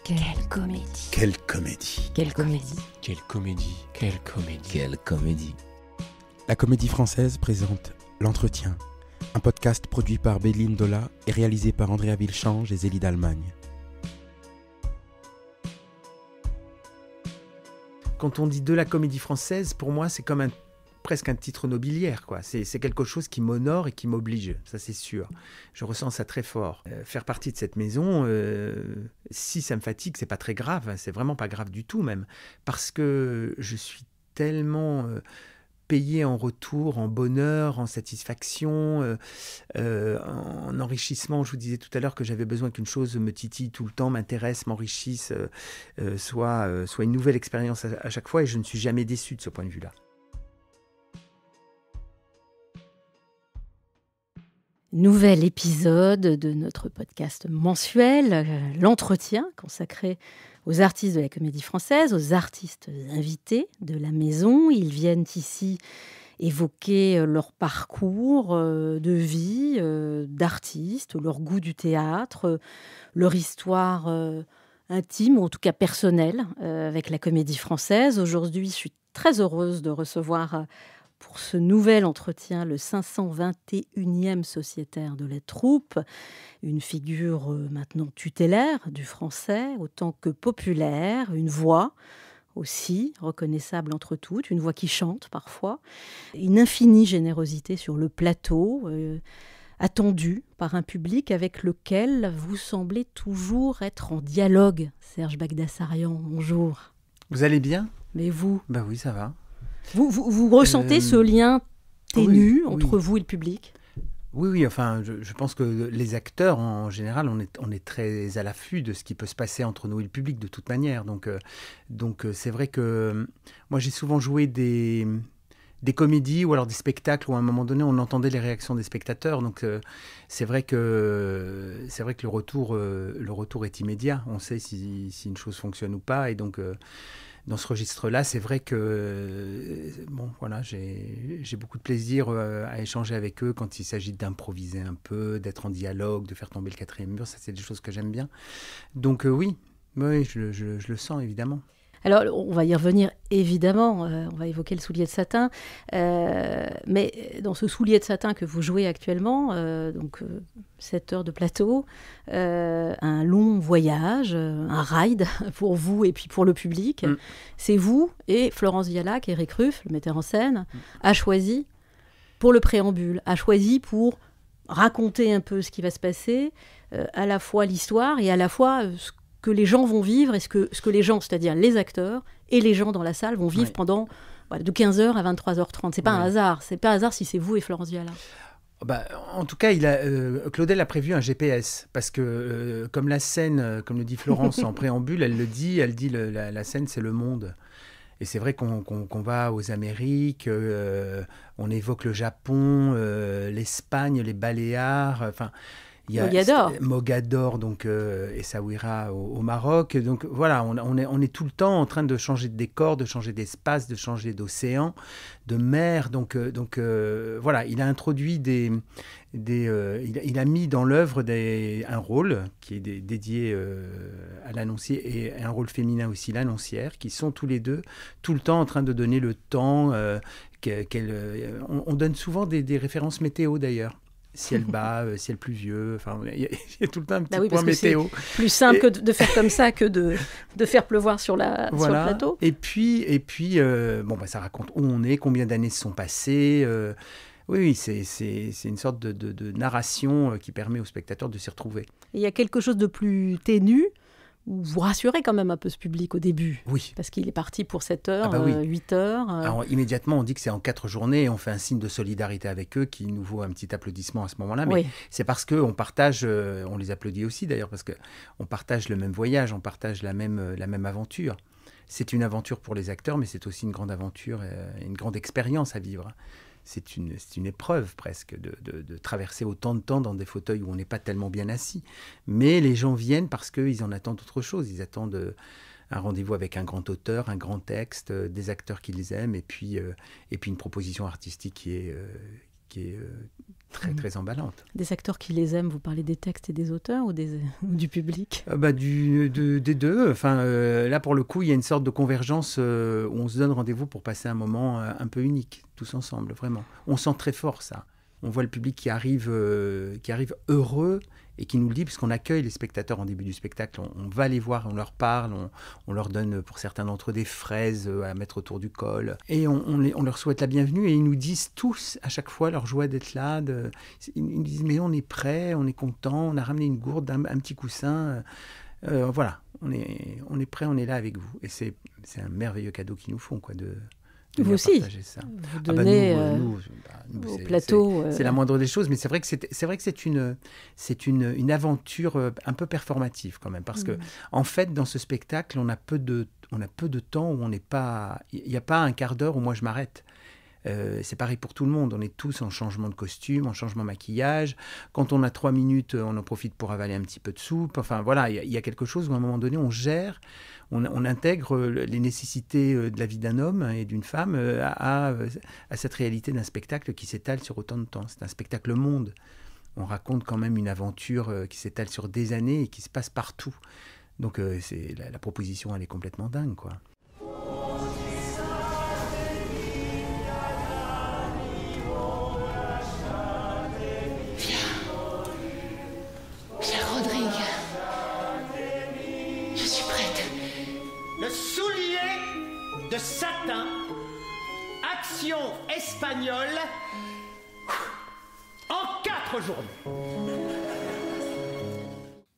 Quelle comédie. Quelle comédie. Quelle comédie. Quelle comédie. Quelle comédie. Quelle comédie. La Comédie Française présente L'Entretien, un podcast produit par Béline Dola et réalisé par Andrea Vilchange et Zélie d'Allemagne. Quand on dit de la Comédie Française, pour moi, c'est comme presque un titre nobiliaire, quoi. C'est quelque chose qui m'honore et qui m'oblige, ça c'est sûr. Je ressens ça très fort. Faire partie de cette maison, si ça me fatigue, c'est pas très grave, hein, c'est vraiment pas grave du tout même, parce que je suis tellement payé en retour, en bonheur, en satisfaction, en enrichissement. Je vous disais tout à l'heure que j'avais besoin qu'une chose me titille tout le temps, m'intéresse, m'enrichisse, soit une nouvelle expérience à chaque fois, et je ne suis jamais déçu de ce point de vue-là. Nouvel épisode de notre podcast mensuel, L'Entretien, consacré aux artistes de la Comédie Française, aux artistes invités de la maison. Ils viennent ici évoquer leur parcours de vie d'artistes, leur goût du théâtre, leur histoire intime, ou en tout cas personnelle, avec la Comédie Française. Aujourd'hui, je suis très heureuse de recevoir pour ce nouvel entretien le 521e sociétaire de la troupe, une figure maintenant tutélaire du français, autant que populaire, une voix aussi reconnaissable entre toutes, une voix qui chante parfois, une infinie générosité sur le plateau, attendue par un public avec lequel vous semblez toujours être en dialogue. Serge Bagdasarian, bonjour. Vous allez bien ? Mais vous ? Ben oui, ça va. Vous ressentez ce lien ténu oui. entre vous et le public ? Oui, enfin, je pense que les acteurs, en général, on est très à l'affût de ce qui peut se passer entre nous et le public, de toute manière. Donc c'est vrai que moi, j'ai souvent joué des comédies ou alors des spectacles où, à un moment donné, on entendait les réactions des spectateurs. Donc c'est vrai que le retour est immédiat. On sait si une chose fonctionne ou pas. Et donc dans ce registre-là, c'est vrai que j'ai beaucoup de plaisir à échanger avec eux quand il s'agit d'improviser un peu, d'être en dialogue, de faire tomber le quatrième mur. Ça, c'est des choses que j'aime bien. Donc oui, je le sens évidemment. Alors, on va y revenir évidemment, on va évoquer le soulier de satin, mais dans ce soulier de satin que vous jouez actuellement, 7 heures de plateau, un long voyage, un ride pour vous et puis pour le public, c'est vous et Florence Vialac, Éric Ruff, le metteur en scène, a choisi pour le préambule, a choisi pour raconter un peu ce qui va se passer, à la fois l'histoire et à la fois ce que les gens vont vivre et ce que les gens, c'est-à-dire les acteurs et les gens dans la salle vont vivre pendant de 15h à 23h30. C'est pas un hasard. C'est pas un hasard si c'est vous et Florence Vialac. En tout cas, Claudel a prévu un GPS parce que, comme la scène, comme le dit Florence en préambule, elle dit la scène, c'est le monde. Et c'est vrai qu'on va aux Amériques, on évoque le Japon, l'Espagne, les Baléares, enfin... Mogador donc, et Saouira au Maroc. Donc voilà, on est tout le temps en train de changer de décor, de changer d'espace, de changer d'océan, de mer. Donc voilà, il a introduit il a mis dans l'œuvre un rôle qui est dédié à l'annoncier et un rôle féminin aussi, l'annoncière, qui sont tous les deux tout le temps en train de donner le temps. On donne souvent des références météo d'ailleurs. Ciel bas, ciel pluvieux, enfin, il y a tout le temps un petit point météo. C'est plus simple que de faire comme ça que de faire pleuvoir sur le plateau. Et puis ça raconte où on est, combien d'années se sont passées. Oui, c'est une sorte de narration qui permet aux spectateurs de s'y retrouver. Il y a quelque chose de plus ténu, où vous rassurez quand même un peu ce public au début. Oui. Parce qu'il est parti pour 7 heures, 8 heures. Alors, immédiatement, on dit que c'est en 4 journées et on fait un signe de solidarité avec eux qui nous vaut un petit applaudissement à ce moment-là. Mais c'est parce qu'on partage, on les applaudit aussi d'ailleurs, parce qu'on partage le même voyage, on partage la même aventure. C'est une aventure pour les acteurs, mais c'est aussi une grande aventure, une grande expérience à vivre. C'est une épreuve presque de traverser autant de temps dans des fauteuils où on n'est pas tellement bien assis. Mais les gens viennent parce qu'ils en attendent autre chose. Ils attendent un rendez-vous avec un grand auteur, un grand texte, des acteurs qu'ils aiment, et puis une proposition artistique très, très emballante. Des acteurs qui les aiment, vous parlez des textes et des auteurs ou du public? Des deux. Enfin, là, pour le coup, il y a une sorte de convergence où on se donne rendez-vous pour passer un moment un peu unique, tous ensemble, vraiment. On sent très fort ça. On voit le public qui arrive heureux et qui nous le dit, puisqu'on accueille les spectateurs en début du spectacle. On va les voir, on leur parle, on leur donne pour certains d'entre eux des fraises à mettre autour du col. Et on leur souhaite la bienvenue et ils nous disent tous à chaque fois leur joie d'être là. Ils nous disent mais on est prêts, on est contents, on a ramené une gourde, un petit coussin. Voilà, on est prêts, on est là avec vous. Et c'est un merveilleux cadeau qu'ils nous font, quoi, de vous aussi, ça. vous donnez nous, au plateau. C'est la moindre des choses, mais c'est vrai que c'est une aventure un peu performative quand même, parce que en fait, dans ce spectacle, on a peu de temps où on n'est pas, il n'y a pas un quart d'heure où moi je m'arrête. C'est pareil pour tout le monde, on est tous en changement de costume, en changement de maquillage. Quand on a 3 minutes, on en profite pour avaler un petit peu de soupe. Enfin voilà, il y a quelque chose où à un moment donné, on gère, on intègre les nécessités de la vie d'un homme et d'une femme à cette réalité d'un spectacle qui s'étale sur autant de temps. C'est un spectacle monde. On raconte quand même une aventure qui s'étale sur des années et qui se passe partout. Donc la proposition, elle est complètement dingue, quoi. De satin, action espagnole, en 4 journées.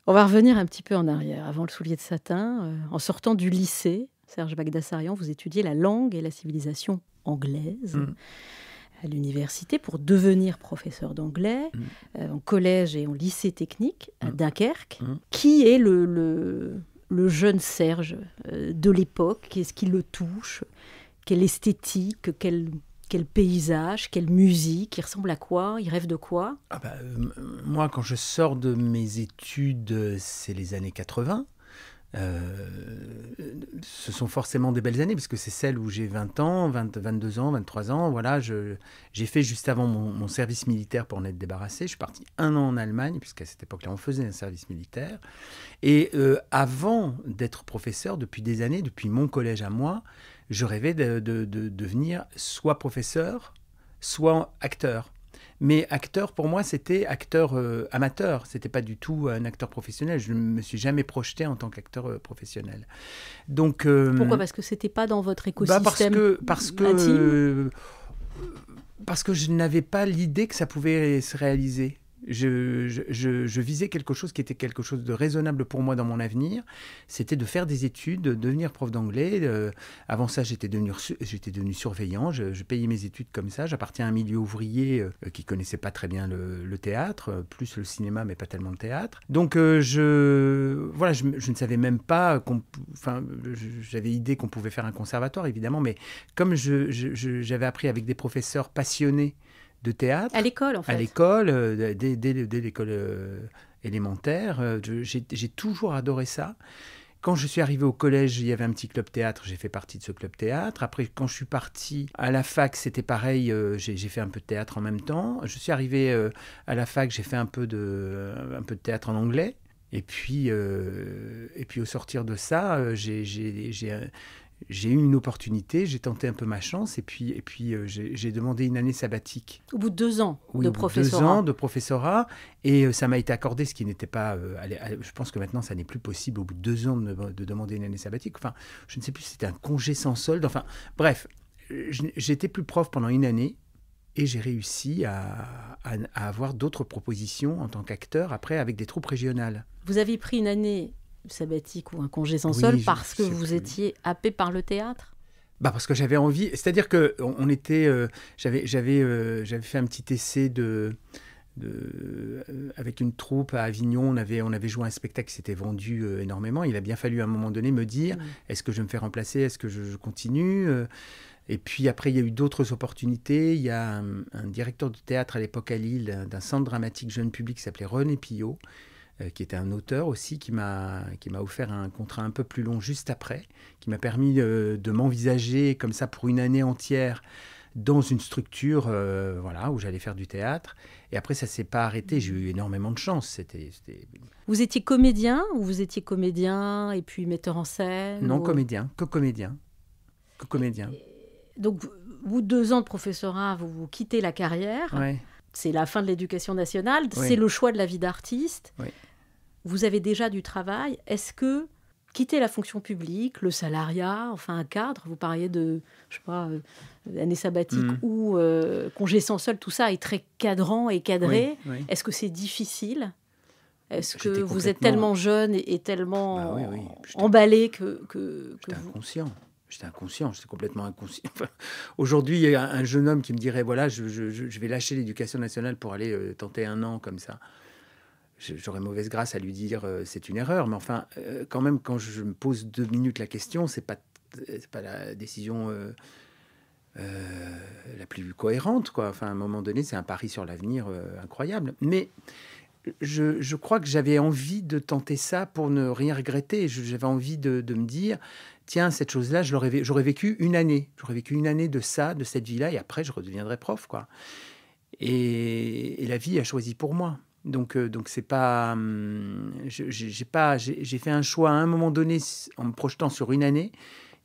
On va revenir un petit peu en arrière, avant le soulier de satin. En sortant du lycée, Serge Bagdasarian, vous étudiez la langue et la civilisation anglaise à l'université pour devenir professeur d'anglais en collège et en lycée technique à Dunkerque. Qui est le jeune Serge de l'époque? Qu'est-ce qui le touche? Quelle esthétique? Quel paysage? Quelle musique? Il ressemble à quoi? Il rêve de quoi? Moi, quand je sors de mes études, c'est les années 80. Ce sont forcément des belles années, parce que c'est celles où j'ai 20 ans, 22 ans, 23 ans. Voilà, j'ai fait juste avant mon service militaire pour en être débarrassé. Je suis parti 1 an en Allemagne, puisqu'à cette époque-là, on faisait un service militaire. Et avant d'être professeur, depuis des années, depuis mon collège à moi, je rêvais de devenir soit professeur, soit acteur. Mais acteur, pour moi, c'était acteur amateur. C'était pas du tout un acteur professionnel. Je ne me suis jamais projeté en tant qu'acteur professionnel. Donc, pourquoi? Parce que c'était pas dans votre écosystème intime. Parce que je n'avais pas l'idée que ça pouvait se réaliser. Je visais quelque chose qui était quelque chose de raisonnable pour moi dans mon avenir. C'était de faire des études, de devenir prof d'anglais. Avant ça, j'étais devenu surveillant. Je payais mes études comme ça. J'appartiens à un milieu ouvrier qui ne connaissait pas très bien le théâtre, plus le cinéma, mais pas tellement le théâtre. Donc, je ne savais même pas... j'avais idée qu'on pouvait faire un conservatoire, évidemment, mais comme j'avais appris avec des professeurs passionnés de théâtre. À l'école, en fait. À l'école, dès l'école élémentaire. J'ai toujours adoré ça. Quand je suis arrivé au collège, il y avait un petit club théâtre. J'ai fait partie de ce club théâtre. Après, quand je suis parti à la fac, c'était pareil. J'ai fait un peu de théâtre en même temps. Je suis arrivé à la fac, j'ai fait un peu de théâtre en anglais. Et puis au sortir de ça, j'ai eu une opportunité, j'ai tenté un peu ma chance et puis j'ai demandé une année sabbatique. Au bout de 2 ans de professorat. 2 ans de professorat et ça m'a été accordé, ce qui n'était pas... je pense que maintenant, ça n'est plus possible au bout de 2 ans de demander une année sabbatique. Enfin, je ne sais plus si c'était un congé sans solde. Enfin, bref, j'étais plus prof pendant 1 année et j'ai réussi à avoir d'autres propositions en tant qu'acteur après avec des troupes régionales. Vous avez pris une année sabbatique ou un congé sans solde parce que vous étiez happé par le théâtre? Parce que j'avais envie, c'est-à-dire que j'avais fait un petit essai avec une troupe à Avignon, on avait joué un spectacle qui s'était vendu énormément. Il a bien fallu à un moment donné me dire est-ce que je me fais remplacer, est-ce que je continue et puis après, il y a eu d'autres opportunités. Il y a un directeur de théâtre à l'époque à Lille, d'un centre dramatique jeune public qui s'appelait René Pillot, qui était un auteur aussi, qui m'a offert un contrat un peu plus long juste après, qui m'a permis de m'envisager comme ça pour 1 année entière dans une structure voilà, où j'allais faire du théâtre. Et après, ça ne s'est pas arrêté. J'ai eu énormément de chance. C'était... Vous étiez comédien ou vous étiez comédien et puis metteur en scène? Non, ou... comédien. Donc, vous, 2 ans de professorat, vous quittez la carrière. Ouais. C'est la fin de l'éducation nationale. Oui. C'est le choix de la vie d'artiste. Oui. Vous avez déjà du travail. Est-ce que quitter la fonction publique, le salariat, enfin un cadre, vous parliez de, je sais pas, année sabbatique ou congé sans solde, tout ça est très cadrant et cadré. Oui, oui. Est-ce que c'est difficile? Est-ce que J'étais vous êtes complètement- tellement jeune et tellement Bah oui, j'étais- emballé que J'étais vous... inconscient, j'étais complètement inconscient. Enfin, aujourd'hui, il y a un jeune homme qui me dirait, voilà, je vais lâcher l'éducation nationale pour aller tenter 1 an comme ça. J'aurais mauvaise grâce à lui dire c'est une erreur, mais enfin, quand même, quand je me pose 2 minutes la question, c'est pas la décision la plus cohérente, quoi. Enfin, à un moment donné, c'est un pari sur l'avenir incroyable. Mais je crois que j'avais envie de tenter ça pour ne rien regretter. J'avais envie de me dire, tiens, cette chose-là, j'aurais vécu 1 année. J'aurais vécu 1 année de ça, de cette vie-là, et après, je redeviendrai prof, quoi. Et la vie a choisi pour moi. Donc c'est pas, j'ai fait un choix à un moment donné en me projetant sur 1 année,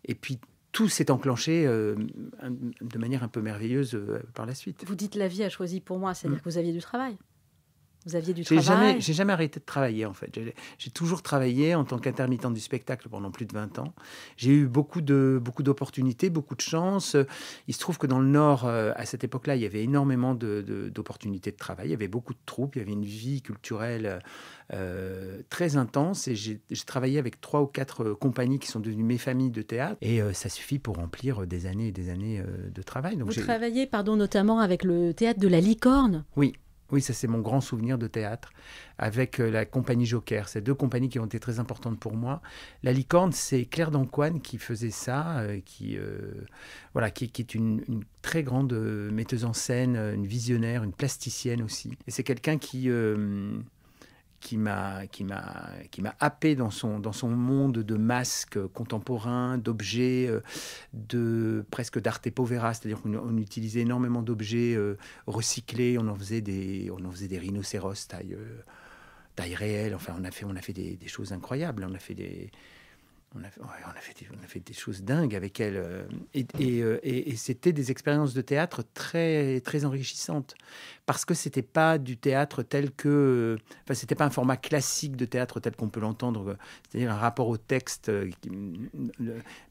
et puis tout s'est enclenché de manière un peu merveilleuse par la suite. Vous dites la vie a choisi pour moi, c'est-à-dire que vous aviez du travail. Vous aviez du J'ai travail. jamais arrêté de travailler, en fait. J'ai toujours travaillé en tant qu'intermittent du spectacle pendant plus de 20 ans. J'ai eu beaucoup d'opportunités, beaucoup de chance. Il se trouve que dans le Nord, à cette époque-là, il y avait énormément d'opportunités de travail. Il y avait beaucoup de troupes, il y avait une vie culturelle très intense. Et j'ai travaillé avec 3 ou 4 compagnies qui sont devenues mes familles de théâtre. Et ça suffit pour remplir des années et des années de travail. Donc Vous travaillez, notamment avec le théâtre de la Licorne. Oui, ça c'est mon grand souvenir de théâtre avec la compagnie Joker. C'est 2 compagnies qui ont été très importantes pour moi. La Licorne, c'est Claire d'Ancoine qui faisait ça, qui est une très grande metteuse en scène, une visionnaire, une plasticienne aussi. Et c'est quelqu'un qui m'a happé dans son monde de masques contemporains, d'objets, presque d'arte povera, c'est-à-dire qu'on utilisait énormément d'objets recyclés, on en faisait des rhinocéros taille réelle, enfin on a fait des choses incroyables, on a fait des choses dingues avec elle. Et c'était des expériences de théâtre très, très enrichissantes. Parce que c'était pas du théâtre tel que... Enfin, c'était pas un format classique de théâtre tel qu'on peut l'entendre. C'est-à-dire un rapport au texte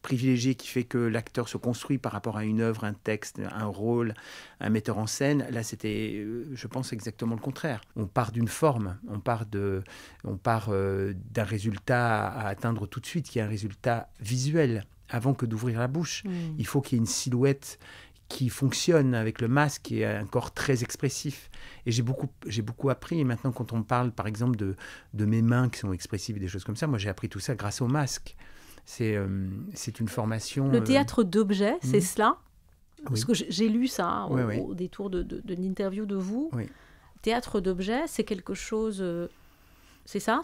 privilégié qui fait que l'acteur se construit par rapport à une œuvre, un texte, un rôle, un metteur en scène. Là, c'était, je pense, exactement le contraire. On part d'une forme, on part d'un résultat à atteindre tout de suite, qui est un résultat visuel, avant que d'ouvrir la bouche. Il faut qu'il y ait une silhouette qui fonctionne avec le masque et un corps très expressif. Et j'ai beaucoup appris. Et maintenant, quand on parle, par exemple, de mes mains qui sont expressives et des choses comme ça, moi, j'ai appris tout ça grâce au masque. C'est une formation... Le théâtre d'objets, c'est cela? Parce Oui. que j'ai lu ça Oui. au détour de l'interview de vous. Oui. Théâtre d'objets, c'est quelque chose... c'est ça?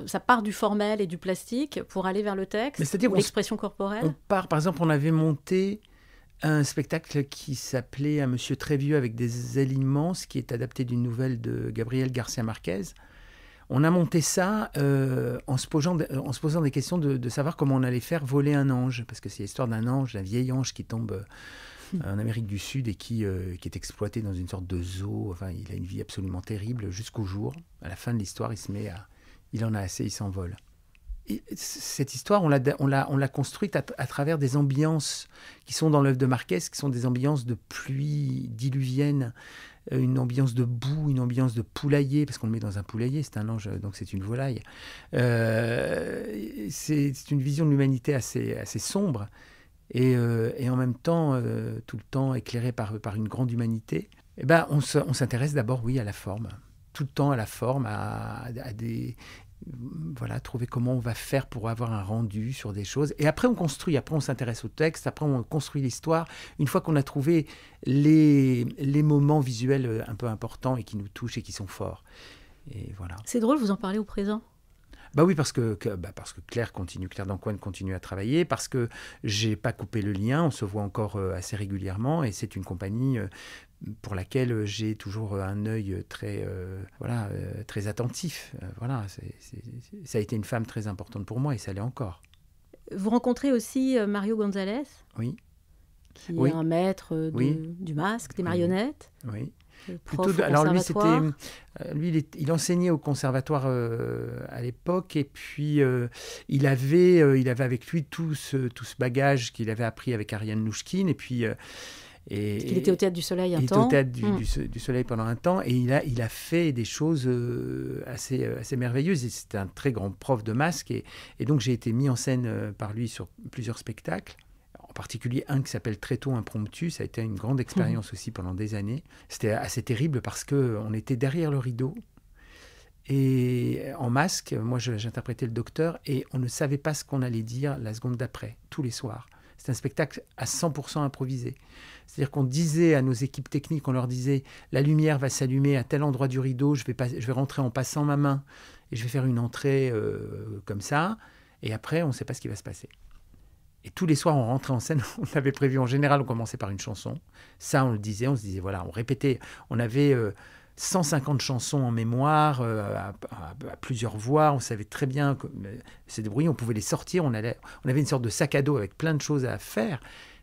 Ça part du formel et du plastique pour aller vers le texte, Mais c'est-à-dire ou l'expression corporelle? On part, par exemple, on avait monté un spectacle qui s'appelait Un monsieur très vieux avec des ailes immenses, qui est adapté d'une nouvelle de Gabriel Garcia Marquez. On a monté ça en se posant des questions de savoir comment on allait faire voler un ange, parce que c'est l'histoire d'un ange, d'un vieil ange qui tombe en Amérique du Sud et qui est exploité dans une sorte de zoo. Enfin, il a une vie absolument terrible jusqu'au jour. À la fin de l'histoire, il en a assez, il s'envole. Et cette histoire, on l'a construite à travers des ambiances qui sont dans l'œuvre de Marquez, qui sont des ambiances de pluie diluvienne, une ambiance de boue, une ambiance de poulailler, parce qu'on le met dans un poulailler, c'est un ange, donc c'est une volaille. C'est une vision de l'humanité assez sombre, et en même temps, tout le temps éclairée par une grande humanité. Eh ben, on s'intéresse d'abord, oui, à la forme. Tout le temps à la forme, à des... Voilà, trouver comment on va faire pour avoir un rendu sur des choses. Et après, on construit. Après, on s'intéresse au texte. Après, on construit l'histoire. Une fois qu'on a trouvé les moments visuels un peu importants et qui nous touchent et qui sont forts. Et voilà. C'est drôle, vous en parlez au présent. Bah oui, parce que Claire Dancoine continue à travailler, parce que j'ai pas coupé le lien, on se voit encore assez régulièrement, et c'est une compagnie pour laquelle j'ai toujours un œil très, très attentif. Ça a été une femme très importante pour moi, et ça l'est encore. Vous rencontrez aussi Mario Gonzalez, Oui. qui est un maître du masque, des marionnettes. Oui. Alors lui, il enseignait au conservatoire à l'époque, et puis il avait avec lui tout ce bagage qu'il avait appris avec Ariane Nouchkine, et puis il était au Théâtre du Soleil un temps. Il était au Théâtre du Soleil pendant un temps, et il a fait des choses assez merveilleuses. C'était un très grand prof de masque, et donc j'ai été mis en scène par lui sur plusieurs spectacles. En particulier un qui s'appelle Très tôt impromptu. Ça a été une grande expérience aussi pendant des années. C'était assez terrible parce qu'on était derrière le rideau et en masque. Moi, j'interprétais le docteur et on ne savait pas ce qu'on allait dire la seconde d'après, tous les soirs. C'était un spectacle à 100% improvisé. C'est-à-dire qu'on disait à nos équipes techniques, on leur disait « La lumière va s'allumer à tel endroit du rideau, je vais rentrer en passant ma main et je vais faire une entrée comme ça. Et après, on ne sait pas ce qui va se passer. » Et tous les soirs, on rentrait en scène, on avait prévu, en général, on commençait par une chanson. Ça, on le disait, on se disait, voilà, on répétait. On avait 150 chansons en mémoire, à plusieurs voix. On savait très bien se débrouiller, on pouvait les sortir. On avait une sorte de sac à dos avec plein de choses à faire,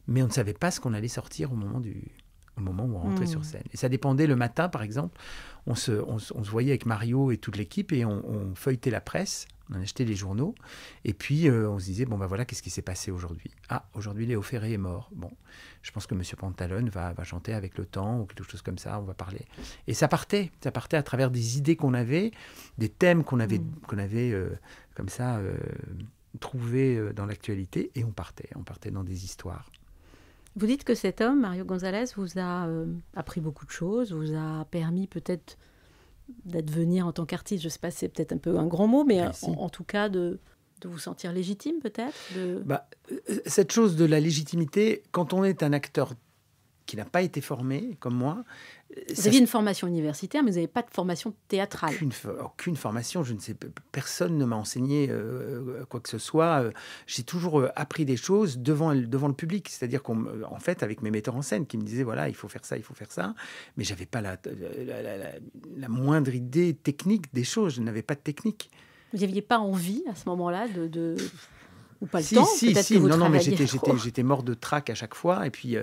mais on ne savait pas ce qu'on allait sortir au moment où on rentrait sur scène. Et ça dépendait le matin, par exemple. On se voyait avec Mario et toute l'équipe et on feuilletait la presse. On achetait les journaux et puis on se disait, bon ben voilà, qu'est-ce qui s'est passé aujourd'hui ? Ah, aujourd'hui Léo Ferré est mort. Bon, je pense que Monsieur Pantalone va chanter Avec le temps ou quelque chose comme ça, on va parler. Et ça partait à travers des idées qu'on avait, des thèmes qu'on avait comme ça trouvés dans l'actualité, et on partait dans des histoires. Vous dites que cet homme, Mario Gonzalez, vous a appris beaucoup de choses, vous a permis peut-être d'advenir en tant qu'artiste, je ne sais pas, c'est peut-être un peu un grand mot, mais en tout cas de vous sentir légitime peut-être Cette chose de la légitimité, quand on est un acteur qui n'a pas été formé, comme moi... Vous aviez une formation universitaire, mais vous n'avez pas de formation théâtrale. Aucune formation, je ne sais, personne ne m'a enseigné quoi que ce soit. J'ai toujours appris des choses devant le public. C'est-à-dire qu'en fait, avec mes metteurs en scène qui me disaient, voilà, il faut faire ça, mais je n'avais pas la moindre idée technique des choses. Je n'avais pas de technique. Vous n'aviez pas envie, à ce moment-là, ou pas le temps, peut-être que vous travailliez trop. J'étais mort de trac à chaque fois. Et puis,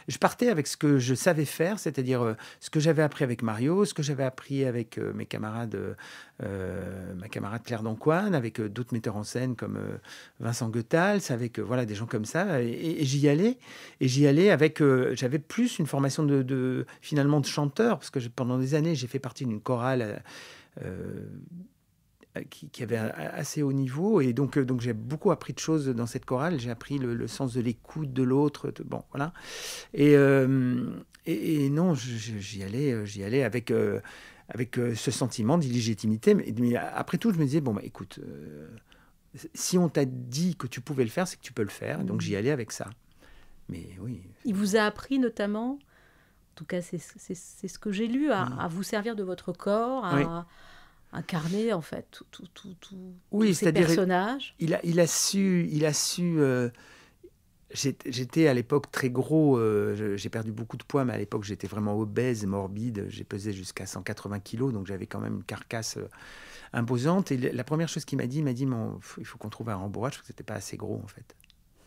je partais avec ce que je savais faire, c'est-à-dire ce que j'avais appris avec Mario, ce que j'avais appris avec ma camarade Claire Dancoine, avec d'autres metteurs en scène comme Vincent Goethals, avec des gens comme ça. Et j'y allais. Et j'y allais avec... j'avais plus une formation finalement de chanteur, parce que pendant des années, j'ai fait partie d'une chorale... qui avait un assez haut niveau, et donc j'ai beaucoup appris de choses dans cette chorale. J'ai appris le sens de l'écoute de l'autre, voilà. Et non, j'y allais avec ce sentiment d'illégitimité, mais après tout, je me disais, écoute, si on t'a dit que tu pouvais le faire, c'est que tu peux le faire, donc j'y allais avec ça. Mais oui. Il vous a appris notamment, en tout cas c'est ce que j'ai lu, à vous servir de votre corps, à incarner en fait tous ces personnages. Il a su. J'étais à l'époque très gros. J'ai perdu beaucoup de poids, mais à l'époque j'étais vraiment obèse et morbide. J'ai pesé jusqu'à 180 kilos, donc j'avais quand même une carcasse imposante. Et la première chose qu'il m'a dit, il faut qu'on trouve un rembourrage parce que c'était pas assez gros en fait.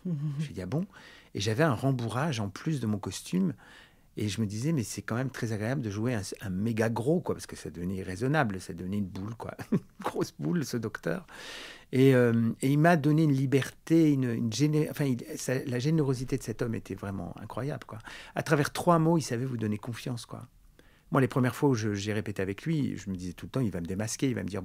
Je lui ai dit ah bon. Et j'avais un rembourrage en plus de mon costume. Et je me disais, mais c'est quand même très agréable de jouer un méga gros, quoi, parce que ça devenait irraisonnable, ça devenait une boule, quoi. Une grosse boule, ce docteur. Et il m'a donné une liberté, la générosité de cet homme était vraiment incroyable, quoi. À travers 3 mots, il savait vous donner confiance, quoi. Moi, les premières fois où j'ai répété avec lui, je me disais tout le temps, il va me démasquer, il va me dire,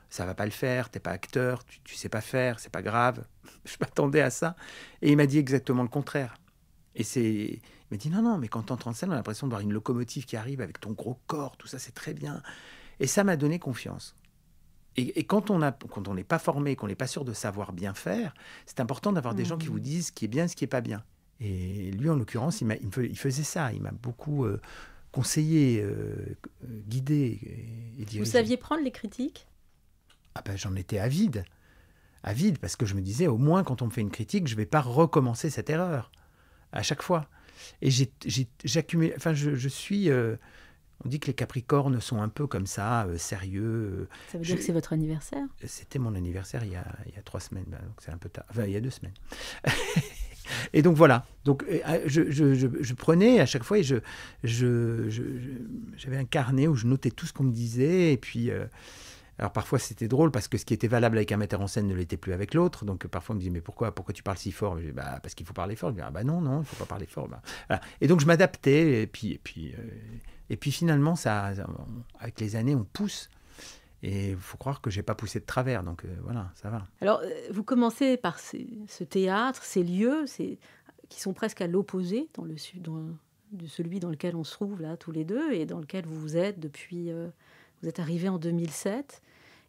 ça va pas le faire, t'es pas acteur, tu sais pas faire, c'est pas grave. Je m'attendais à ça. Et il m'a dit exactement le contraire. Et il m'a dit non, mais quand t'entres en scène, on a l'impression de voir une locomotive qui arrive avec ton gros corps, tout ça, c'est très bien. Et ça m'a donné confiance. Et quand on n'est pas formé, qu'on n'est pas sûr de savoir bien faire, c'est important d'avoir des gens qui vous disent ce qui est bien, ce qui est pas bien. Et lui, en l'occurrence, il faisait ça. Il m'a beaucoup conseillé, guidé et dirigé. Vous saviez prendre les critiques ? Ah ben, j'en étais avide. Avide, parce que je me disais, au moins, quand on me fait une critique, je ne vais pas recommencer cette erreur, à chaque fois. Et j'accumule... Enfin, je suis... on dit que les Capricornes sont un peu comme ça, sérieux. Ça veut dire que c'est votre anniversaire? C'était mon anniversaire il y a 3 semaines, donc c'est un peu tard. Enfin, il y a 2 semaines. Et donc voilà. Donc je prenais à chaque fois et j'avais un carnet où je notais tout ce qu'on me disait. Et puis, alors parfois c'était drôle parce que ce qui était valable avec un metteur en scène ne l'était plus avec l'autre. Donc parfois on me disait mais pourquoi tu parles si fort? Je dis, bah, parce qu'il faut parler fort. Je dis, ah bah non, il ne faut pas parler fort. Bah, voilà. Et donc je m'adaptais. Et puis finalement, avec les années, on pousse. Et il faut croire que je n'ai pas poussé de travers. Donc voilà, ça va. Alors, vous commencez par ce théâtre, ces lieux qui sont presque à l'opposé de celui dans lequel on se trouve là, tous les deux, et dans lequel vous êtes depuis... vous êtes arrivé en 2007.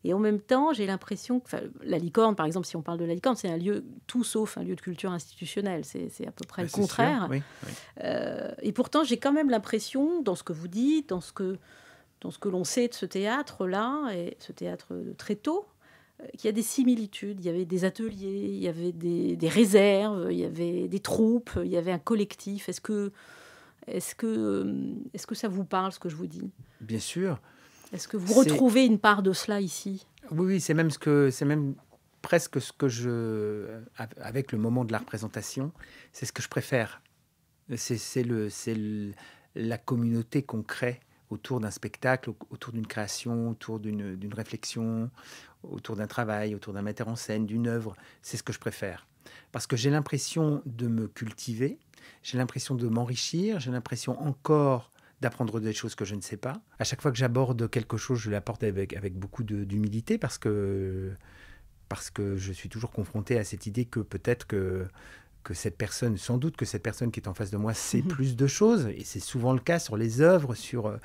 Et en même temps, j'ai l'impression que la Licorne, par exemple, si on parle de la Licorne, c'est un lieu tout sauf un lieu de culture institutionnelle. C'est à peu près le contraire. Sûr, oui. Et pourtant, j'ai quand même l'impression, dans ce que vous dites, dans ce que l'on sait de ce théâtre-là, et ce théâtre de très tôt, qu'il y a des similitudes. Il y avait des ateliers, il y avait des réserves, il y avait des troupes, il y avait un collectif. Est-ce que ça vous parle, ce que je vous dis? Bien sûr. Est-ce que vous retrouvez une part de cela ici? Oui, c'est même presque ce que avec le moment de la représentation, c'est ce que je préfère. C'est la communauté qu'on crée autour d'un spectacle, autour d'une création, autour d'une réflexion, autour d'un travail, autour d'un metteur en scène, d'une œuvre. C'est ce que je préfère. Parce que j'ai l'impression de me cultiver, j'ai l'impression de m'enrichir, j'ai l'impression encore d'apprendre des choses que je ne sais pas. À chaque fois que j'aborde quelque chose, je l'apporte avec beaucoup d'humilité parce que je suis toujours confronté à cette idée que peut-être que cette personne, sans doute que cette personne qui est en face de moi sait plus de choses, et c'est souvent le cas sur les œuvres, sur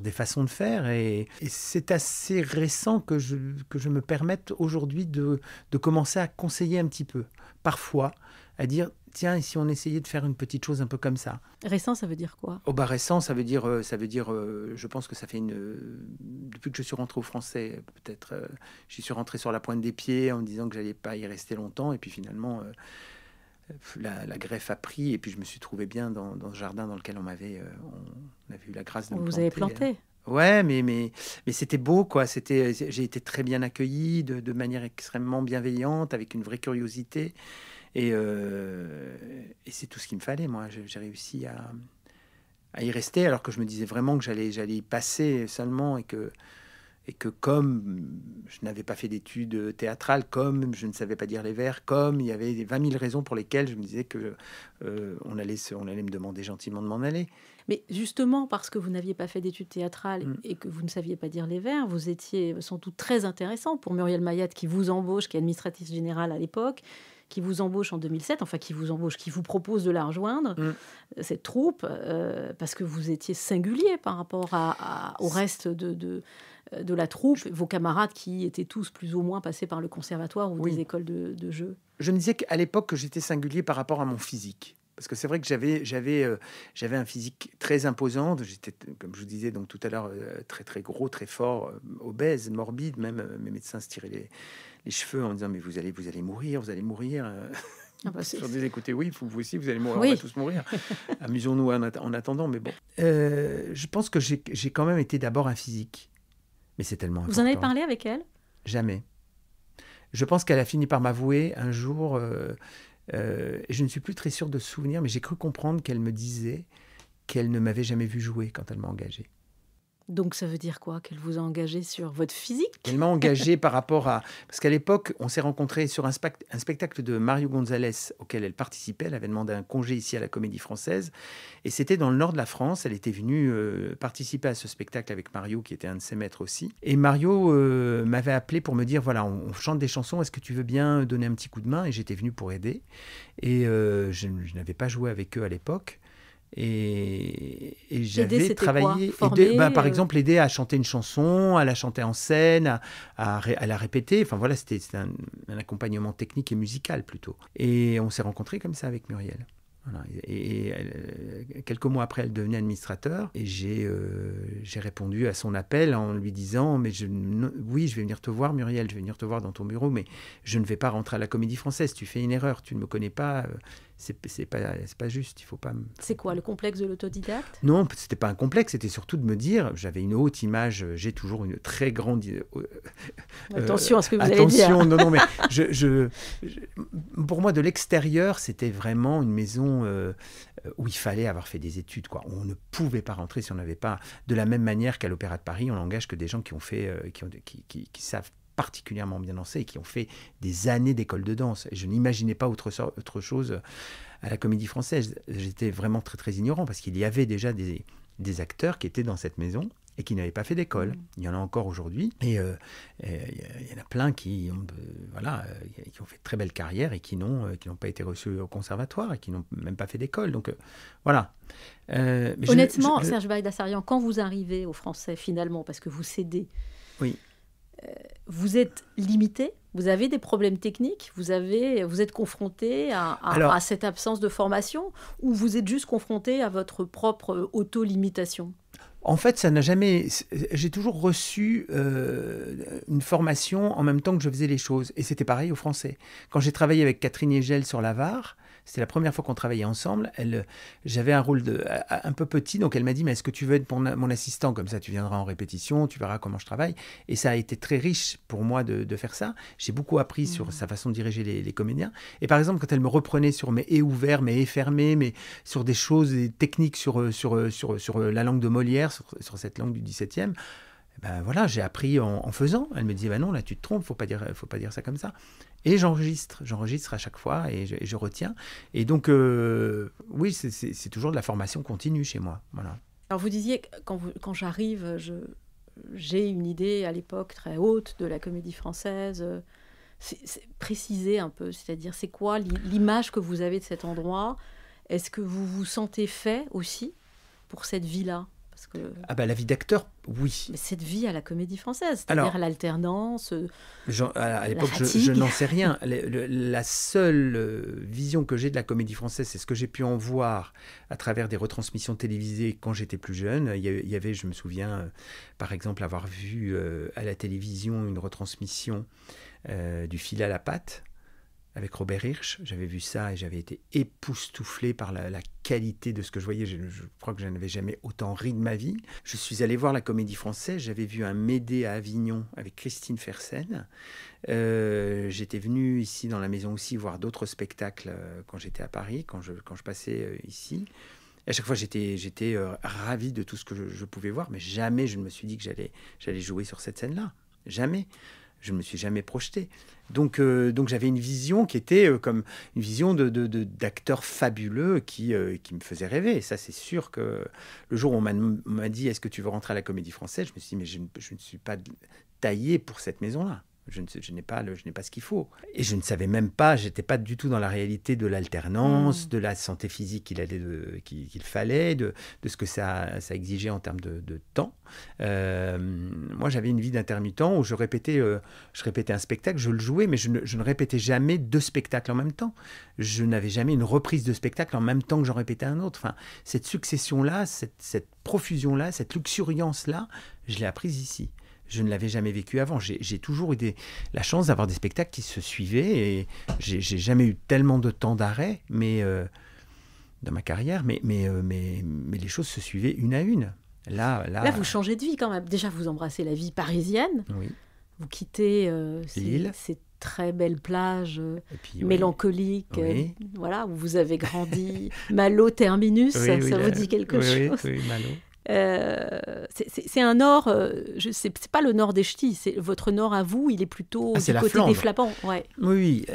des façons de faire, et c'est assez récent que je me permette aujourd'hui de commencer à conseiller un petit peu, parfois, à dire, tiens, et si on essayait de faire une petite chose un peu comme ça. Récent, ça veut dire quoi? Oh bah récent, ça veut dire, je pense que ça fait depuis que je suis rentré au Français, peut-être, j'y suis rentré sur la pointe des pieds en me disant que j'allais pas y rester longtemps, et puis finalement, la greffe a pris, et puis je me suis trouvé bien dans ce jardin dans lequel on avait eu la grâce de me planter. Vous avez planté? Ouais, mais c'était beau, quoi. J'ai été très bien accueilli, de manière extrêmement bienveillante, avec une vraie curiosité. Et c'est tout ce qu'il me fallait, moi. J'ai réussi à y rester, alors que je me disais vraiment que j'allais y passer seulement, et que comme je n'avais pas fait d'études théâtrales, comme je ne savais pas dire les vers, comme il y avait 20 000 raisons pour lesquelles je me disais que on allait me demander gentiment de m'en aller. Mais justement, parce que vous n'aviez pas fait d'études théâtrales et que vous ne saviez pas dire les vers, vous étiez sans doute très intéressant pour Muriel Maillette, qui vous embauche, qui est administratrice générale à l'époque, qui vous embauche en 2007, enfin qui vous propose de la rejoindre, cette troupe, parce que vous étiez singulier par rapport au reste de la troupe, vos camarades qui étaient tous plus ou moins passés par le conservatoire ou des écoles de jeu. Je me disais qu'à l'époque, que j'étais singulier par rapport à mon physique. Parce que c'est vrai que j'avais un physique très imposant. J'étais, comme je vous disais donc tout à l'heure, très très gros, très fort, obèse, morbide. Même mes médecins se tiraient les cheveux en disant mais vous allez mourir, vous allez mourir. Ah bah, je leur disais écoutez, oui, vous aussi vous allez mourir, oui. On va tous mourir. Amusons-nous en attendant. Mais bon, je pense que j'ai quand même été d'abord un physique. Mais c'est tellement important. Vous en avez parlé avec elle? Jamais. Je pense qu'elle a fini par m'avouer un jour. Et je ne suis plus très sûr de ce souvenir, mais j'ai cru comprendre qu'elle me disait qu'elle ne m'avait jamais vu jouer quand elle m'a engagé. Donc ça veut dire quoi? Qu'elle vous a engagé sur votre physique? Elle m'a engagé par rapport à... Parce qu'à l'époque, on s'est rencontrés sur un spectacle de Mario Gonzalez auquel elle participait. Elle avait demandé un congé ici à la Comédie Française. Et c'était dans le nord de la France. Elle était venue participer à ce spectacle avec Mario, qui était un de ses maîtres aussi. Et Mario m'avait appelé pour me dire, voilà, on chante des chansons, est-ce que tu veux bien donner un petit coup de main? Et j'étais venu pour aider. Et je n'avais pas joué avec eux à l'époque. Et j'avais travaillé, par exemple, aider à chanter une chanson, à la chanter en scène, à la répéter. Enfin voilà, c'était un accompagnement technique et musical plutôt. Et on s'est rencontrés comme ça avec Muriel. Voilà. Quelques mois après, elle devenait administrateur et j'ai répondu à son appel en lui disant « Oui, je vais venir te voir, Muriel, je vais venir te voir dans ton bureau, mais je ne vais pas rentrer à la Comédie Française. Tu fais une erreur, tu ne me connais pas, c'est pas juste, il faut pas... » C'est quoi, le complexe de l'autodidacte? Non, c'était pas un complexe, c'était surtout de me dire, j'avais une haute image, j'ai toujours une très grande... attention à ce que vous allez dire. Attention, non, mais pour moi, de l'extérieur, c'était vraiment une maison où il fallait avoir fait des études, quoi. On ne pouvait pas rentrer si on n'avait pas... De la même manière qu'à l'Opéra de Paris, on n'engage que des gens qui ont fait, qui savent particulièrement bien danser et qui ont fait des années d'école de danse. Et je n'imaginais pas autre chose à la Comédie Française. J'étais vraiment très, très ignorant parce qu'il y avait déjà des acteurs qui étaient dans cette maison et qui n'avaient pas fait d'école. Il y en a encore aujourd'hui. Et il y en a plein qui ont fait de très belles carrières et qui n'ont pas été reçus au conservatoire et qui n'ont même pas fait d'école. Donc, voilà. Honnêtement, Serge Baidassarian, quand vous arrivez au Français, finalement, parce que vous cédez... Oui. Vous êtes limité, vous avez des problèmes techniques, vous êtes confronté à cette absence de formation, ou vous êtes juste confronté à votre propre auto-limitation? En fait, ça n'a jamais... J'ai toujours reçu une formation en même temps que je faisais les choses. Et c'était pareil au Français. Quand j'ai travaillé avec Catherine Hegel sur la VAR, c'était la première fois qu'on travaillait ensemble. J'avais un rôle un peu petit, donc elle m'a dit « Mais est-ce que tu veux être mon assistant? Comme ça, tu viendras en répétition, tu verras comment je travaille. » Et ça a été très riche pour moi de faire ça. J'ai beaucoup appris sur sa façon de diriger les comédiens. Et par exemple, quand elle me reprenait sur mes « et » ouverts, mes « et » fermés, mais sur des choses techniques sur la langue de Molière, sur cette langue du 17e, ben voilà, j'ai appris en faisant. Elle me disait, non, là tu te trompes, faut pas dire ça comme ça. Et j'enregistre à chaque fois et je retiens. Et donc, oui, c'est toujours de la formation continue chez moi. Voilà. Alors vous disiez, quand j'arrive, j'ai une idée à l'époque très haute de la Comédie Française. Précisez un peu, c'est-à-dire c'est quoi l'image que vous avez de cet endroit? Est-ce que vous vous sentez fait aussi pour cette vie-là? La vie d'acteur, oui. Mais cette vie à la Comédie Française, c'est-à-dire l'alternance, à l'époque, je n'en sais rien. La seule vision que j'ai de la Comédie Française, c'est ce que j'ai pu en voir à travers des retransmissions télévisées quand j'étais plus jeune. Il y avait, je me souviens, par exemple, avoir vu à la télévision une retransmission du Fil à la patte, avec Robert Hirsch. J'avais vu ça et j'avais été époustouflé par la qualité de ce que je voyais. Je crois que je n'avais jamais autant ri de ma vie. Je suis allé voir la Comédie Française. J'avais vu un Médée à Avignon avec Christine Fersen. J'étais venu ici dans la maison aussi voir d'autres spectacles quand j'étais à Paris, quand je passais ici. Et à chaque fois, j'étais ravi de tout ce que je pouvais voir, mais jamais je ne me suis dit que j'allais jouer sur cette scène-là. Jamais. Je ne me suis jamais projeté. Donc j'avais une vision qui était comme une vision d'acteur fabuleux qui me faisait rêver. Et ça, c'est sûr que le jour où on m'a dit « Est-ce que tu veux rentrer à la Comédie Française ?» Je me suis dit « Mais je ne suis pas taillé pour cette maison-là. Je n'ai pas ce qu'il faut. » Et je ne savais même pas, j'étais pas du tout dans la réalité de l'alternance, de la santé physique qu'il fallait, de ce que ça exigeait en termes de temps. Moi, j'avais une vie d'intermittent où je répétais un spectacle, je le jouais, mais je ne répétais jamais 2 spectacles en même temps. Je n'avais jamais une reprise de spectacle en même temps que j'en répétais un autre. Enfin, cette succession-là, cette profusion-là, cette luxuriance-là, je l'ai apprise ici. Je ne l'avais jamais vécu avant. J'ai toujours eu la chance d'avoir des spectacles qui se suivaient et j'ai jamais eu tellement de temps d'arrêt dans ma carrière, mais les choses se suivaient une à une. Là, vous changez de vie quand même. Déjà, vous embrassez la vie parisienne. Oui. Vous quittez ces très belles plages mélancoliques, voilà, où vous avez grandi. Malo Terminus, ça vous dit quelque chose? Oui, Malo. C'est un nord, c'est pas le nord des ch'tis, c'est votre nord à vous, il est plutôt du côté des Flamands. Ouais. Oui,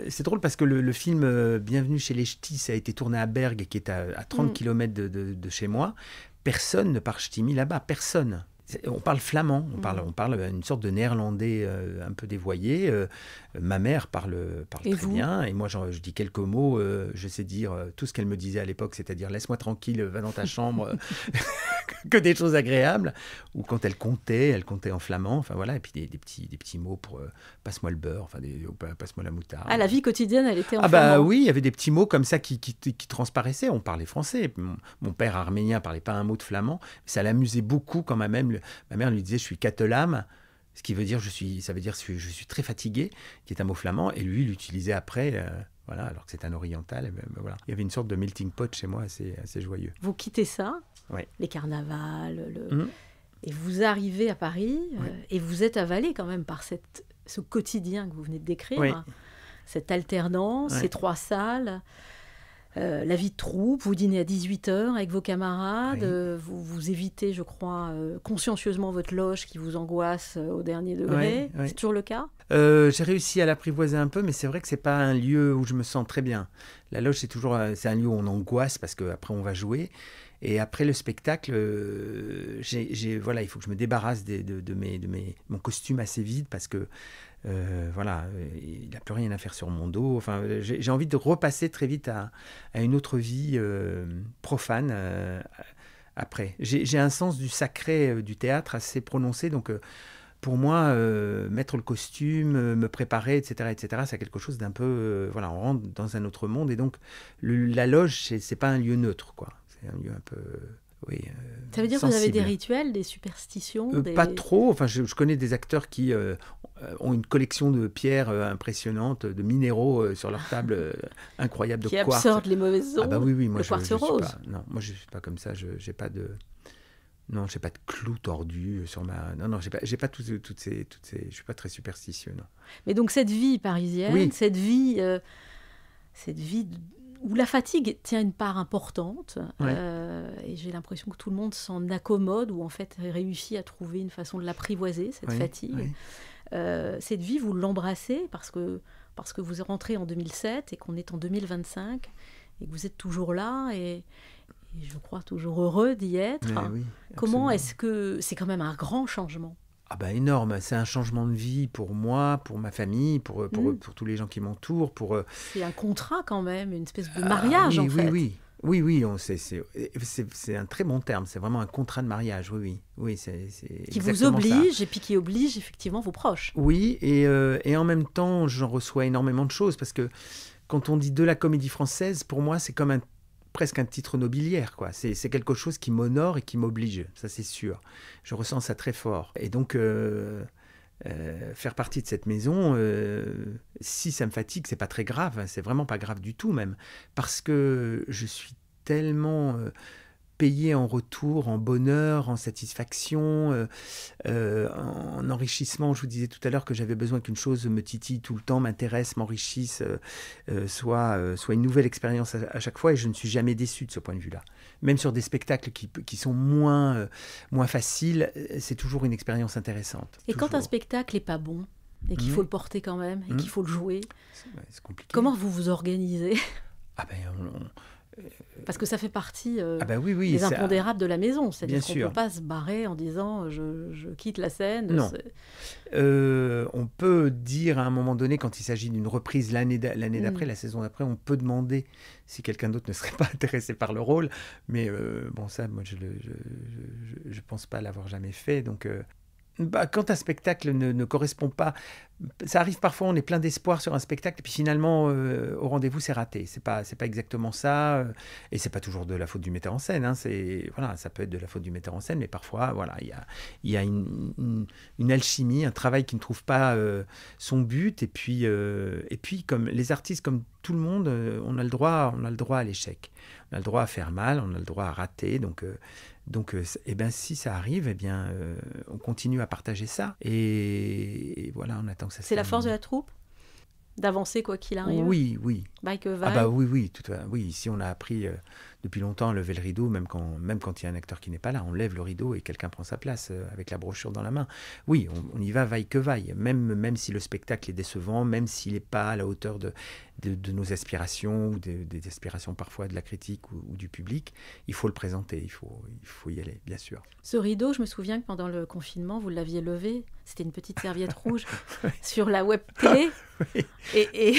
c'est drôle parce que le film Bienvenue chez les ch'tis a été tourné à Bergues, qui est à 30 km de chez moi. Personne ne parle ch'timi là-bas, personne. On parle flamand, on parle une sorte de néerlandais un peu dévoyé. Ma mère parle très bien, et moi je dis quelques mots. Je sais dire tout ce qu'elle me disait à l'époque, c'est-à-dire laisse-moi tranquille, va dans ta chambre. que des choses agréables. Ou quand elle comptait en flamand. Enfin voilà, et puis des petits mots pour passe-moi le beurre, enfin passe-moi la moutarde. Ah, la vie quotidienne, elle était en Ah bah flamand. oui, il y avait des petits mots comme ça qui transparaissaient. On parlait français. Mon père arménien parlait pas un mot de flamand. Ça l'amusait beaucoup quand ma mère lui disait je suis catelam, ce qui veut dire je suis très fatigué, qui est un mot flamand. Et lui, il l'utilisait après. Voilà, alors que c'est un oriental. Et ben, voilà. Il y avait une sorte de melting pot chez moi assez joyeux. Vous quittez ça, Ouais. les carnavals, Mmh. et vous arrivez à Paris, et vous êtes avalé quand même par ce quotidien que vous venez de décrire, Oui. cette alternance, Ouais. ces 3 salles, la vie de troupe, vous dînez à 18h avec vos camarades, Oui. vous évitez, je crois, consciencieusement votre loge qui vous angoisse au dernier degré. Ouais. C'est toujours le cas ? J'ai réussi à l'apprivoiser un peu, mais c'est vrai que c'est pas un lieu où je me sens très bien. La loge, c'est un lieu où on angoisse parce qu'après on va jouer. Et après le spectacle, il faut que je me débarrasse de mon costume assez vide parce que il n'a plus rien à faire sur mon dos. Enfin, j'ai envie de repasser très vite à une autre vie profane après. J'ai un sens du sacré du théâtre assez prononcé, donc pour moi, mettre le costume, me préparer, etc., c'est quelque chose d'un peu... on rentre dans un autre monde. Et donc, la loge, c'est pas un lieu neutre, quoi. C'est un lieu un peu... Ça veut dire que vous avez sensible. des rituels, des superstitions Pas trop. Enfin, je connais des acteurs qui ont une collection de pierres impressionnantes, de minéraux sur leur table, incroyable, de qui quartz. absorbent les mauvaises ondes. Ah bah oui, moi le quartz je suis rose. pas... Non, moi je suis pas comme ça. J'ai pas de... Non, j'ai pas de clous tordus sur ma... Non, j'ai pas toutes ces... Je suis pas très superstitieux, non. Mais donc cette vie parisienne, Oui. cette vie où la fatigue tient une part importante, Ouais. et j'ai l'impression que tout le monde s'en accommode ou en fait réussit à trouver une façon de l'apprivoiser, cette Oui, fatigue. oui. Cette vie, vous l'embrassez parce que vous êtes rentré en 2007 et qu'on est en 2025 et que vous êtes toujours là et je crois toujours heureux d'y être. Mais oui, Comment absolument. est-ce que c'est quand même un grand changement? Ah bah énorme, c'est un changement de vie pour moi, pour ma famille, pour tous les gens qui m'entourent, pour... C'est un contrat quand même, une espèce de mariage en fait. Oui, c'est un très bon terme, c'est vraiment un contrat de mariage, oui, c'est Qui vous exactement oblige ça. et puis qui oblige effectivement vos proches. Oui, et en même temps, j'en reçois énormément de choses, parce que quand on dit de la Comédie Française, pour moi, c'est comme presque un titre nobiliaire, quoi. C'est quelque chose qui m'honore et qui m'oblige, ça c'est sûr. Je ressens ça très fort. Et donc, faire partie de cette maison, si ça me fatigue, c'est pas très grave, c'est vraiment pas grave du tout même, parce que je suis tellement payé en retour, en bonheur, en satisfaction, en enrichissement. Je vous disais tout à l'heure que j'avais besoin qu'une chose me titille tout le temps, m'intéresse, m'enrichisse, soit une nouvelle expérience à chaque fois, et je ne suis jamais déçu de ce point de vue-là. Même sur des spectacles qui sont moins faciles, c'est toujours une expérience intéressante. Et quand un Toujours. spectacle n'est pas bon et qu'il faut le porter quand même et qu'il faut le jouer, C'est compliqué. comment vous vous organisez? Ah ben, Parce que ça fait partie ah ben oui, des c'est- impondérables de la maison. C'est-à-dire Bien qu'on ne sûr. peut pas se barrer en disant je quitte la scène. Non. C'est- On peut dire à un moment donné, quand il s'agit d'une reprise l'année d'après, la saison d'après, on peut demander si quelqu'un d'autre ne serait pas intéressé par le rôle. Mais bon, ça, moi, je pense pas l'avoir jamais fait. Donc, quand un spectacle ne correspond pas, ça arrive parfois, on est plein d'espoir sur un spectacle, et puis finalement, au rendez-vous, c'est raté. C'est pas exactement ça, et c'est pas toujours de la faute du metteur en scène. Hein, voilà, ça peut être de la faute du metteur en scène, mais parfois, voilà, il y a une alchimie, un travail qui ne trouve pas son but, et puis, comme les artistes, comme tout le monde, on a le droit à l'échec. On a le droit à faire mal, on a le droit à rater, donc si ça arrive, on continue à partager ça, et voilà, on attend que ça se C'est la termine. force de la troupe d'avancer quoi qu'il arrive. Oui. Vaille que Ah vaille. bah oui, oui. Ici, on a appris depuis longtemps à lever le rideau, même quand il y a un acteur qui n'est pas là, on lève le rideau et quelqu'un prend sa place avec la brochure dans la main. Oui, on y va vaille que vaille, même si le spectacle est décevant, même s'il n'est pas à la hauteur de nos aspirations ou des aspirations parfois de la critique ou du public, il faut le présenter, il faut y aller, bien sûr. Ce rideau, je me souviens que pendant le confinement, vous l'aviez levé. C'était une petite serviette rouge sur la web télé. Oui. Et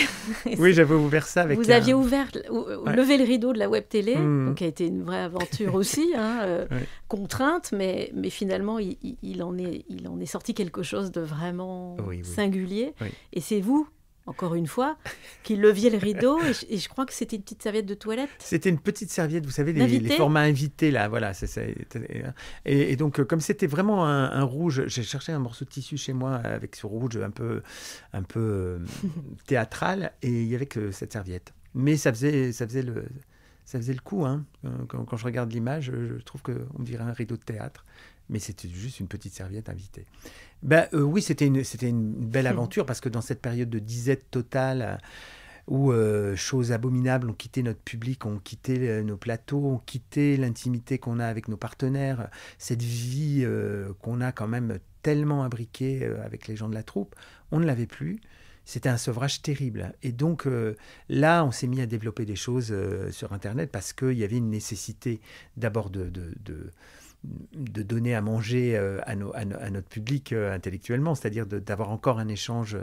Oui, j'avais ouvert ça avec vous aviez levé le rideau de la web télé donc qui a été une vraie aventure aussi, Ouais. contrainte, mais finalement, il en est sorti quelque chose de vraiment Oui. singulier. Oui. Et c'est vous, encore une fois, qui leviez le rideau, et je crois que c'était une petite serviette de toilette. C'était une petite serviette, vous savez, D'invité. les formats invités, là, voilà. Et donc, comme c'était vraiment un rouge, j'ai cherché un morceau de tissu chez moi avec ce rouge un peu théâtral, et il y avait que cette serviette. Mais ça faisait le coup, hein. Quand je regarde l'image, je trouve qu'on dirait un rideau de théâtre. Mais c'était juste une petite serviette invitée. Oui, c'était une belle aventure, parce que dans cette période de disette totale, où choses abominables ont quitté notre public, ont quitté nos plateaux, ont quitté l'intimité qu'on a avec nos partenaires, cette vie qu'on a quand même tellement imbriquée avec les gens de la troupe, on ne l'avait plus. C'était un sevrage terrible. Et donc là, on s'est mis à développer des choses sur Internet, parce qu'il y avait une nécessité d'abord de donner à manger à notre public intellectuellement, c'est-à-dire d'avoir encore un échange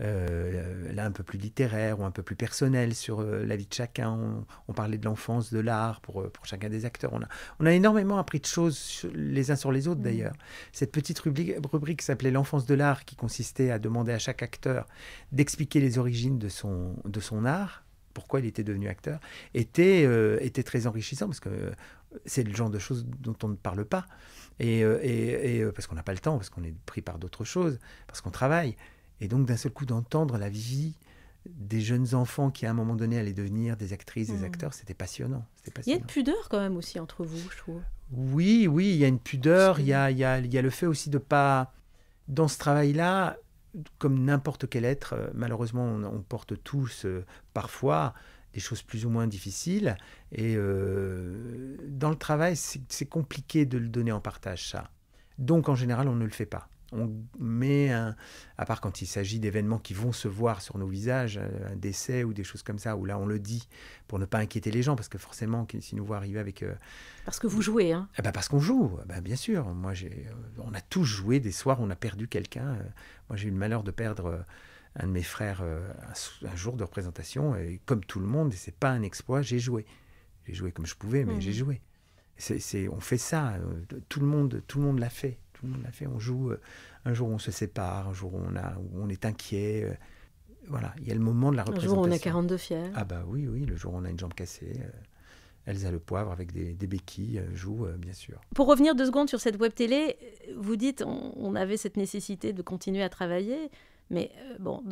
là un peu plus littéraire ou un peu plus personnel sur la vie de chacun. On parlait de l'enfance, de l'art pour chacun des acteurs. On a énormément appris de choses les uns sur les autres d'ailleurs. Cette petite rubrique qui s'appelait l'enfance de l'art, qui consistait à demander à chaque acteur d'expliquer les origines de son art, pourquoi il était devenu acteur, était très enrichissant, parce que c'est le genre de choses dont on ne parle pas, et parce qu'on n'a pas le temps, parce qu'on est pris par d'autres choses, parce qu'on travaille. Et donc d'un seul coup d'entendre la vie des jeunes enfants qui à un moment donné allaient devenir des actrices, des acteurs, c'était passionnant. Il y a une pudeur quand même aussi entre vous, je trouve. Oui, il y a une pudeur, il y a le fait aussi de pas... Dans ce travail-là, comme n'importe quel être, malheureusement, on porte tous parfois des choses plus ou moins difficiles. Et dans le travail, c'est compliqué de le donner en partage, ça. Donc, en général, on ne le fait pas. On met à part quand il s'agit d'événements qui vont se voir sur nos visages, un décès ou des choses comme ça, où là, on le dit pour ne pas inquiéter les gens, parce que forcément, si nous voient arriver avec... Parce que vous jouez, hein. Parce qu'on joue, bien sûr. Moi, on a tous joué des soirs où on a perdu quelqu'un. Moi, j'ai eu le malheur de perdre un de mes frères un jour de représentation, et comme tout le monde, et c'est pas un exploit, j'ai joué. J'ai joué comme je pouvais, mais j'ai joué. On fait ça, tout le monde l'a fait. Tout le monde l'a fait. On joue un jour où on se sépare, un jour où on est inquiet. Voilà, il y a le moment de la représentation. Un jour où on a 42 fiers. Oui, le jour où on a une jambe cassée. Elsa Le Poivre avec des béquilles joue, bien sûr. Pour revenir 2 secondes sur cette web télé, vous dites on avait cette nécessité de continuer à travailler, mais dans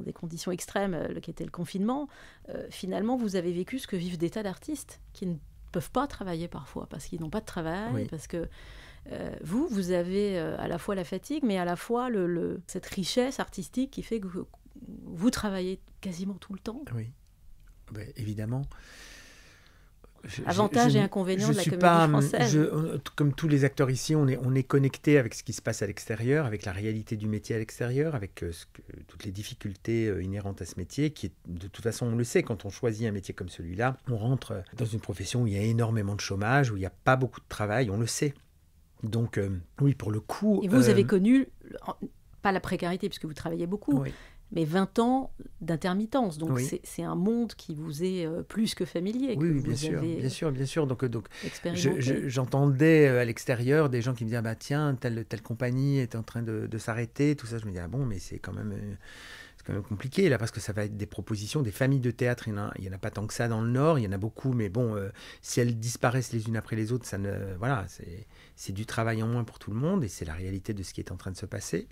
des conditions extrêmes, qui était le confinement, finalement vous avez vécu ce que vivent des tas d'artistes qui ne peuvent pas travailler parfois parce qu'ils n'ont pas de travail, parce que vous avez à la fois la fatigue, mais à la fois cette richesse artistique qui fait que vous travaillez quasiment tout le temps. Oui, évidemment. Avantages et inconvénients de la comédie française. Comme tous les acteurs ici, on est connecté avec ce qui se passe à l'extérieur, avec la réalité du métier à l'extérieur, avec toutes les difficultés inhérentes à ce métier, qui est, de toute façon, on le sait, quand on choisit un métier comme celui-là, on rentre dans une profession où il y a énormément de chômage, où il n'y a pas beaucoup de travail, on le sait. Donc, oui, pour le coup... Et vous avez connu, pas la précarité, puisque vous travaillez beaucoup, mais 20 ans d'intermittence. Donc, c'est un monde qui vous est plus que familier. Oui, bien sûr. Donc j'entendais à l'extérieur des gens qui me disaient tiens, telle compagnie est en train de s'arrêter, tout ça. Je me disais mais c'est quand même compliqué là, parce que ça va être des propositions, des familles de théâtre. Il y en a pas tant que ça dans le Nord, il y en a beaucoup, mais bon, si elles disparaissent les unes après les autres, c'est du travail en moins pour tout le monde, et c'est la réalité de ce qui est en train de se passer,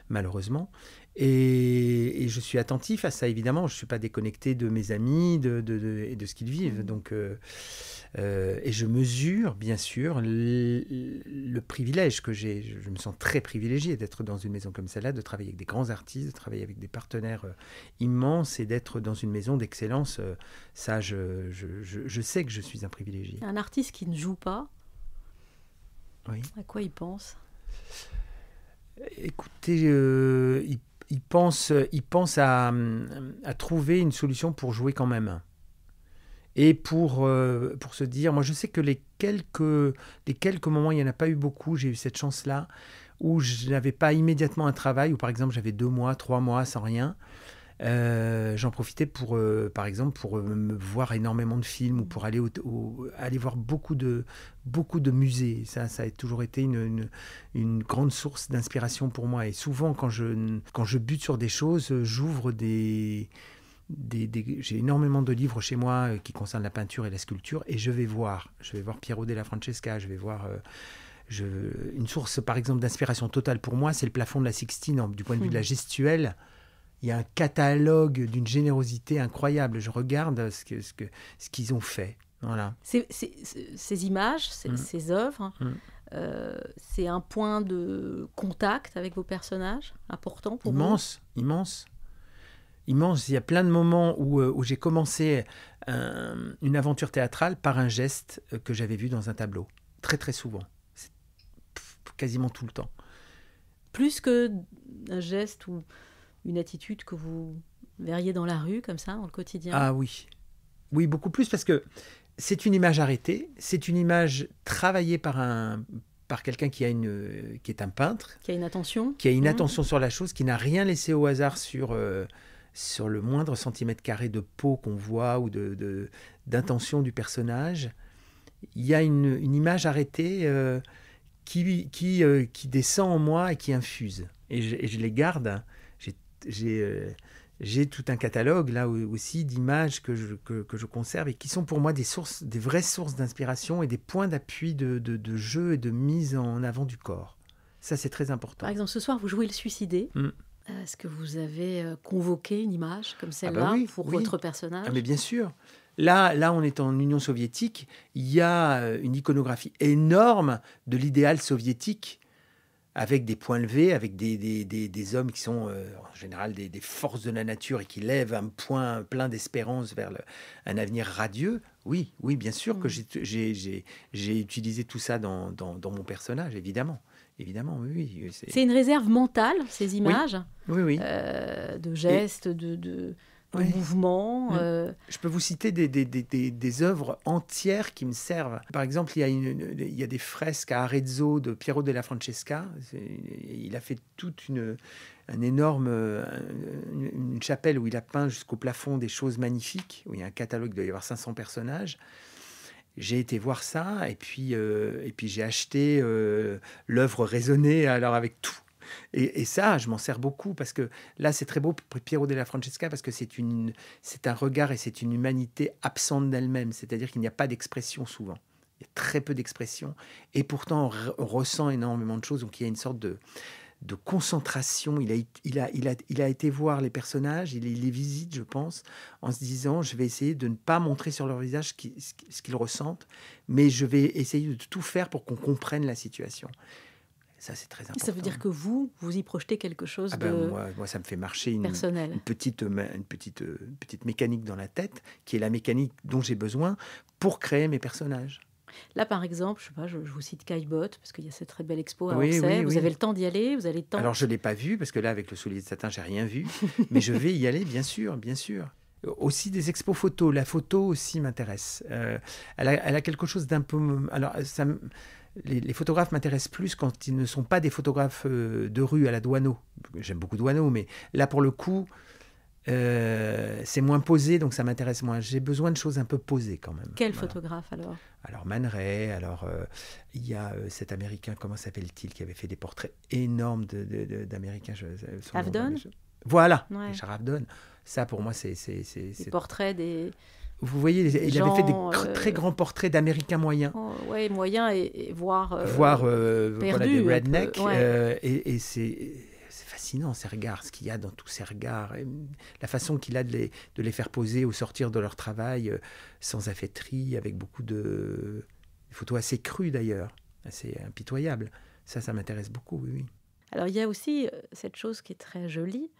malheureusement. Et je suis attentif à ça, évidemment. Je ne suis pas déconnecté de mes amis et de ce qu'ils vivent. Donc, et je mesure, bien sûr, le privilège que j'ai. Je me sens très privilégié d'être dans une maison comme celle-là, de travailler avec des grands artistes, de travailler avec des partenaires immenses, et d'être dans une maison d'excellence. Ça, je sais que je suis un privilégié. Un artiste qui ne joue pas, à quoi il pense ? Écoutez, il pense à trouver une solution pour jouer quand même. Et pour se dire, moi je sais que les quelques moments, il n'y en a pas eu beaucoup, j'ai eu cette chance-là, où je n'avais pas immédiatement un travail, où par exemple j'avais 2 mois, 3 mois sans rien. J'en profitais pour, par exemple, pour me voir énormément de films ou pour aller, aller voir beaucoup de musées. Ça a toujours été une grande source d'inspiration pour moi. Et souvent, quand je bute sur des choses, j'ouvre j'ai énormément de livres chez moi qui concernent la peinture et la sculpture, et je vais voir Piero della Francesca, je vais voir une source par exemple d'inspiration totale pour moi, c'est le plafond de la Sixtine. Du point de vue de la gestuelle, il y a un catalogue d'une générosité incroyable. Je regarde ce qu'ils ont fait. Voilà. Ces images, ces œuvres, c'est un point de contact avec vos personnages important pour vous? Immense. Il y a plein de moments où j'ai commencé une aventure théâtrale par un geste que j'avais vu dans un tableau. Très, très souvent. C'est quasiment tout le temps. Plus qu'un geste ou une attitude que vous verriez dans la rue, comme ça, dans le quotidien? Ah oui. Oui, beaucoup plus, parce que c'est une image arrêtée, c'est une image travaillée par quelqu'un qui est un peintre. Qui a une attention. Qui a une attention sur la chose, qui n'a rien laissé au hasard sur le moindre centimètre carré de peau qu'on voit ou d'intention du personnage. Il y a une image arrêtée qui descend en moi et qui infuse. Et je les garde. J'ai tout un catalogue là aussi d'images que je conserve et qui sont pour moi des vraies sources d'inspiration et des points d'appui de jeu et de mise en avant du corps. Ça, c'est très important. Par exemple, ce soir, vous jouez le suicidé. Est-ce que vous avez convoqué une image comme celle-là pour votre personnage? Mais bien sûr. Là, on est en Union soviétique. Il y a une iconographie énorme de l'idéal soviétique, avec des points levés, avec des hommes qui sont en général des forces de la nature et qui lèvent un point plein d'espérance vers un avenir radieux. Oui, bien sûr que j'ai utilisé tout ça dans mon personnage, évidemment. Évidemment, oui. C'est une réserve mentale, ces images, oui. De gestes, de mouvements. Je peux vous citer des œuvres entières qui me servent. Par exemple, il y a des fresques à Arezzo de Piero della Francesca. Il a fait toute une chapelle où il a peint jusqu'au plafond des choses magnifiques, où il y a un catalogue, il doit y avoir 500 personnages. J'ai été voir ça et puis j'ai acheté l'œuvre raisonnée alors avec tout. Et ça, je m'en sers beaucoup parce que là, c'est très beau pour Piero della Francesca parce que c'est un regard et c'est une humanité absente d'elle-même. C'est-à-dire qu'il n'y a pas d'expression souvent. Il y a très peu d'expression et pourtant on ressent énormément de choses. Donc il y a une sorte de concentration. Il a été voir les personnages, il les visite, je pense, en se disant, je vais essayer de ne pas montrer sur leur visage ce qu'ils ressentent, mais je vais essayer de tout faire pour qu'on comprenne la situation. Ça, c'est très important. Ça veut dire que vous y projetez quelque chose de moi, ça me fait marcher une petite mécanique dans la tête, qui est la mécanique dont j'ai besoin pour créer mes personnages. Là, par exemple, je sais pas, je vous cite Caillebotte, parce qu'il y a cette très belle expo à Orsay. Vous avez le temps d'y aller? Vous avez le temps? Alors, je ne l'ai pas vu, parce que là, avec le soulier de satin, je n'ai rien vu. Mais je vais y aller, bien sûr. Aussi des expos photos. La photo aussi m'intéresse. Elle a quelque chose d'un peu... Alors, les photographes m'intéressent plus quand ils ne sont pas des photographes de rue à la Douaneau. J'aime beaucoup Douaneau, mais là, pour le coup... c'est moins posé, donc ça m'intéresse moins. J'ai besoin de choses un peu posées quand même. Quel photographe alors Man Ray, il y a cet Américain, comment s'appelle-t-il, qui avait fait des portraits énormes d'Américains. Avedon. Voilà, Richard Avedon. Ça pour moi c'est des portraits des... Vous voyez, il avait fait des très grands portraits d'Américains moyens. Oui, moyens et voire des rednecks. Et c'est fascinant, ces regards, ce qu'il y a dans tous ces regards, et la façon qu'il a de les faire poser au sortir de leur travail, sans affaîtrie, avec beaucoup de photos assez crues d'ailleurs, assez impitoyables. Ça m'intéresse beaucoup, oui. Alors il y a aussi cette chose qui est très jolie,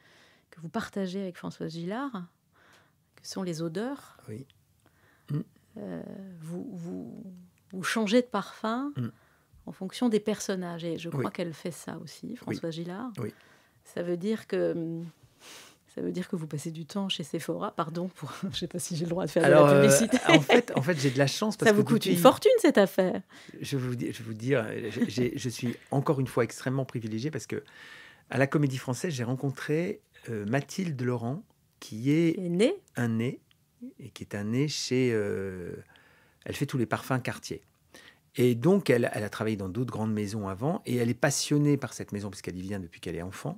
que vous partagez avec Françoise Gillard, que sont les odeurs. Oui. Vous changez de parfum en fonction des personnages, et je crois qu'elle fait ça aussi, Françoise Gillard. Oui. Ça veut dire que vous passez du temps chez Sephora. Pardon, je ne sais pas si j'ai le droit de faire de la publicité. En fait, j'ai de la chance. Parce ça vous coûte une fortune, cette affaire. Je vais vous dire, je suis encore une fois extrêmement privilégié parce que à la Comédie Française, j'ai rencontré Mathilde Laurent, qui est Et né. un nez, et qui est un nez chez... elle fait tous les parfums Cartier. Et donc, elle a travaillé dans d'autres grandes maisons avant, et elle est passionnée par cette maison, parce qu'elle y vient depuis qu'elle est enfant.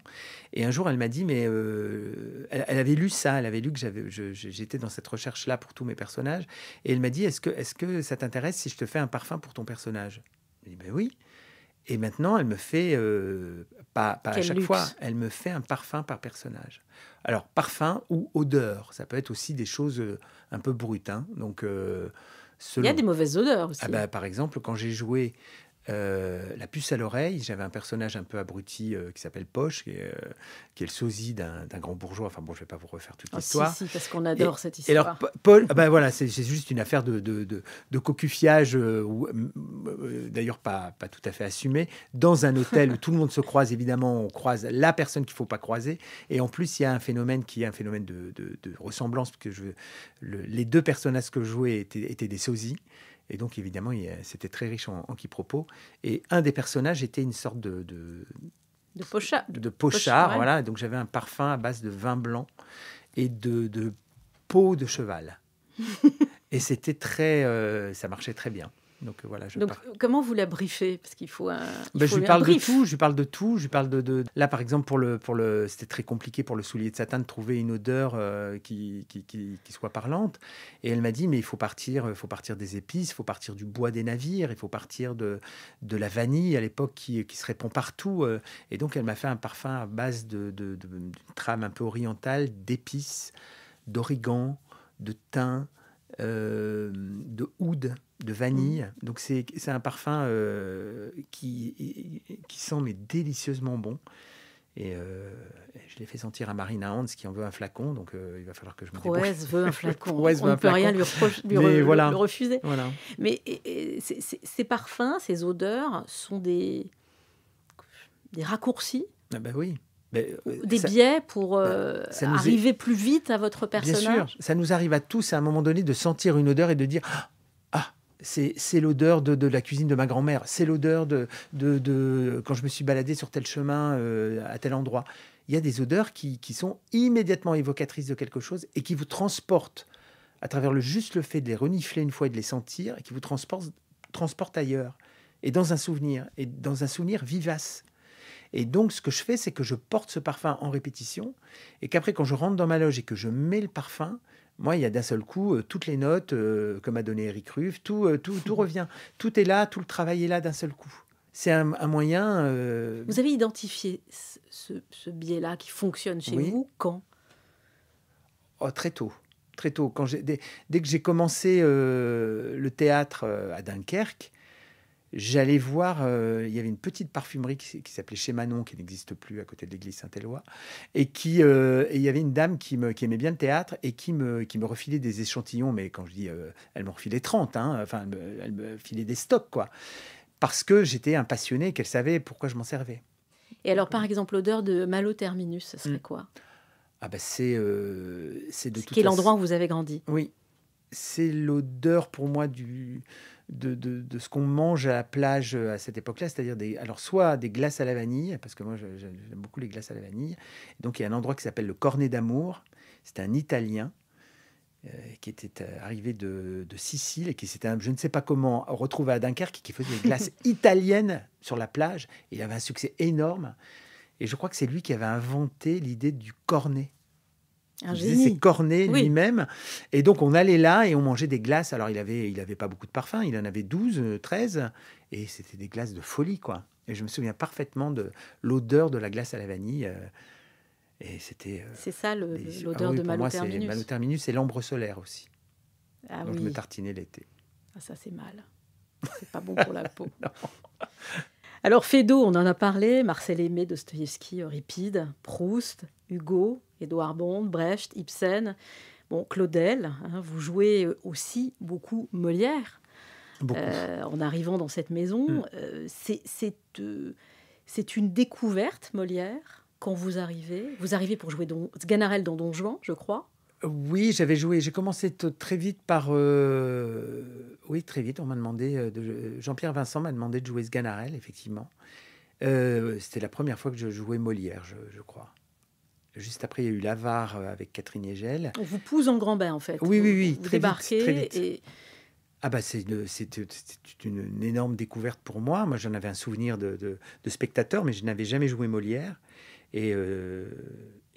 Et un jour, elle m'a dit, mais elle avait lu ça, elle avait lu que j'étais dans cette recherche-là pour tous mes personnages, et elle m'a dit, est-ce que ça t'intéresse si je te fais un parfum pour ton personnage? Je lui ai dit, ben oui. Et maintenant, elle me fait, pas à Quel chaque luxe. fois, elle me fait un parfum par personnage. Alors, parfum ou odeur, ça peut être aussi des choses un peu brutes, hein. Donc, Il y a selon. des mauvaises odeurs aussi. Ah bah, par exemple, quand j'ai joué La puce à l'oreille, j'avais un personnage un peu abruti qui s'appelle Poche, qui est le sosie d'un grand bourgeois. Enfin bon, je ne vais pas vous refaire toute Oh, l'histoire. si, parce qu'on adore cette Et alors, histoire. Paul, ah bah voilà, c'est juste une affaire de cocufiage, d'ailleurs pas tout à fait assumé, dans un hôtel où tout le monde se croise, évidemment, on croise la personne qu'il ne faut pas croiser. Et en plus, il y a un phénomène qui est un phénomène de ressemblance, parce que les deux personnages que je jouais étaient des sosies. Et donc, évidemment, c'était très riche en quiproquos. Et un des personnages était une sorte de pochard. pochard, Ouais. voilà. Donc, j'avais un parfum à base de vin blanc et de peau de cheval. Et c'était ça marchait très bien. Donc, voilà. Donc, comment vous la briefez? Parce qu'il faut un. Je lui parle de tout. Je lui parle de tout. Je lui parle de... Là, par exemple, c'était très compliqué pour le soulier de satin de trouver une odeur qui soit parlante. Et elle m'a dit, mais il faut partir des épices, il faut partir du bois des navires, il faut partir de la vanille à l'époque qui se répand partout. Et donc, elle m'a fait un parfum à base d'une trame un peu orientale, d'épices, d'origan, de thym, de oud, de vanille. Donc c'est un parfum qui sent mais délicieusement bon. Et je l'ai fait sentir à Marina Hans qui en veut un flacon, donc il va falloir que je me débrouille. Prouesse veut un flacon. Prouesse On veut ne un peut rien flacon. lui voilà. refuser. Voilà. Mais ces parfums, ces odeurs sont des raccourcis, Ah bah oui. des biais pour ça nous arriver plus vite à votre personnage. Bien sûr, ça nous arrive à tous à un moment donné de sentir une odeur et de dire c'est l'odeur de la cuisine de ma grand-mère, c'est l'odeur de quand je me suis baladé sur tel chemin à tel endroit. Il y a des odeurs qui sont immédiatement évocatrices de quelque chose et qui vous transportent à travers juste le fait de les renifler une fois et de les sentir, et qui vous transportent ailleurs et dans un souvenir vivace. Et donc, ce que je fais, c'est que je porte ce parfum en répétition et qu'après, quand je rentre dans ma loge et que je mets le parfum, moi, il y a d'un seul coup toutes les notes que m'a donné Eric Ruff, tout revient. Tout est là, tout le travail est là d'un seul coup. C'est un moyen... Vous avez identifié ce biais-là qui fonctionne chez vous quand? Très tôt. Très tôt. Dès que j'ai commencé le théâtre à Dunkerque, j'allais voir, il y avait une petite parfumerie qui s'appelait Chez Manon, qui n'existe plus, à côté de l'église Saint-Éloi, et il y avait une dame qui aimait bien le théâtre et qui me refilait des échantillons, mais quand je dis, elle me refilait 30, hein, enfin, elle me filait des stocks, quoi, parce que j'étais un passionné et qu'elle savait pourquoi je m'en servais. Et alors, par exemple, l'odeur de Malo Terminus, ce serait quoi? Ah bah c'est de toute Quel endroit où vous avez grandi? Oui, c'est l'odeur pour moi de ce qu'on mange à la plage à cette époque-là, c'est-à-dire soit des glaces à la vanille, parce que moi j'aime beaucoup les glaces à la vanille. Donc il y a un endroit qui s'appelle le Cornet d'Amour. C'est un Italien qui était arrivé de Sicile et qui s'était, je ne sais pas comment, retrouvé à Dunkerque, qui faisait des glaces italiennes sur la plage. Et il avait un succès énorme. Et je crois que c'est lui qui avait inventé l'idée du cornet. Un Il génie. faisait ses cornets Oui. lui-même. Et donc, on allait là et on mangeait des glaces. Alors, il avait pas beaucoup de parfums. Il en avait 12, 13. Et c'était des glaces de folie, quoi. Et je me souviens parfaitement de l'odeur de la glace à la vanille. Et c'était... C'est ça l'odeur de Malo Terminus. Malo Terminus et l'ambre solaire aussi. Ah donc, oui. je me tartinais l'été. Ah, ça, c'est mal. C'est pas bon pour la peau. Alors, Feydeau, on en a parlé. Marcel Aimé, Dostoïevski, Euripide, Proust, Hugo, Édouard Bond, Brecht, Ibsen. Bon, Claudel, hein, vous jouez aussi beaucoup Molière. Beaucoup. En arrivant dans cette maison, c'est une découverte, Molière, quand vous arrivez. Vous arrivez pour jouer Sganarelle dans Don Juan, je crois. Oui, j'ai commencé très vite par... Oui, très vite, on m'a demandé... Jean-Pierre Vincent m'a demandé de jouer Sganarelle, effectivement. C'était la première fois que je jouais Molière, je crois. Juste après, il y a eu l'Avare avec Catherine Hegel. On vous pousse en grand bain, en fait. Oui, Vous très débarquez vite, très vite. et Ah bah c'est une énorme découverte pour moi. Moi, j'en avais un souvenir de spectateur, mais je n'avais jamais joué Molière. Et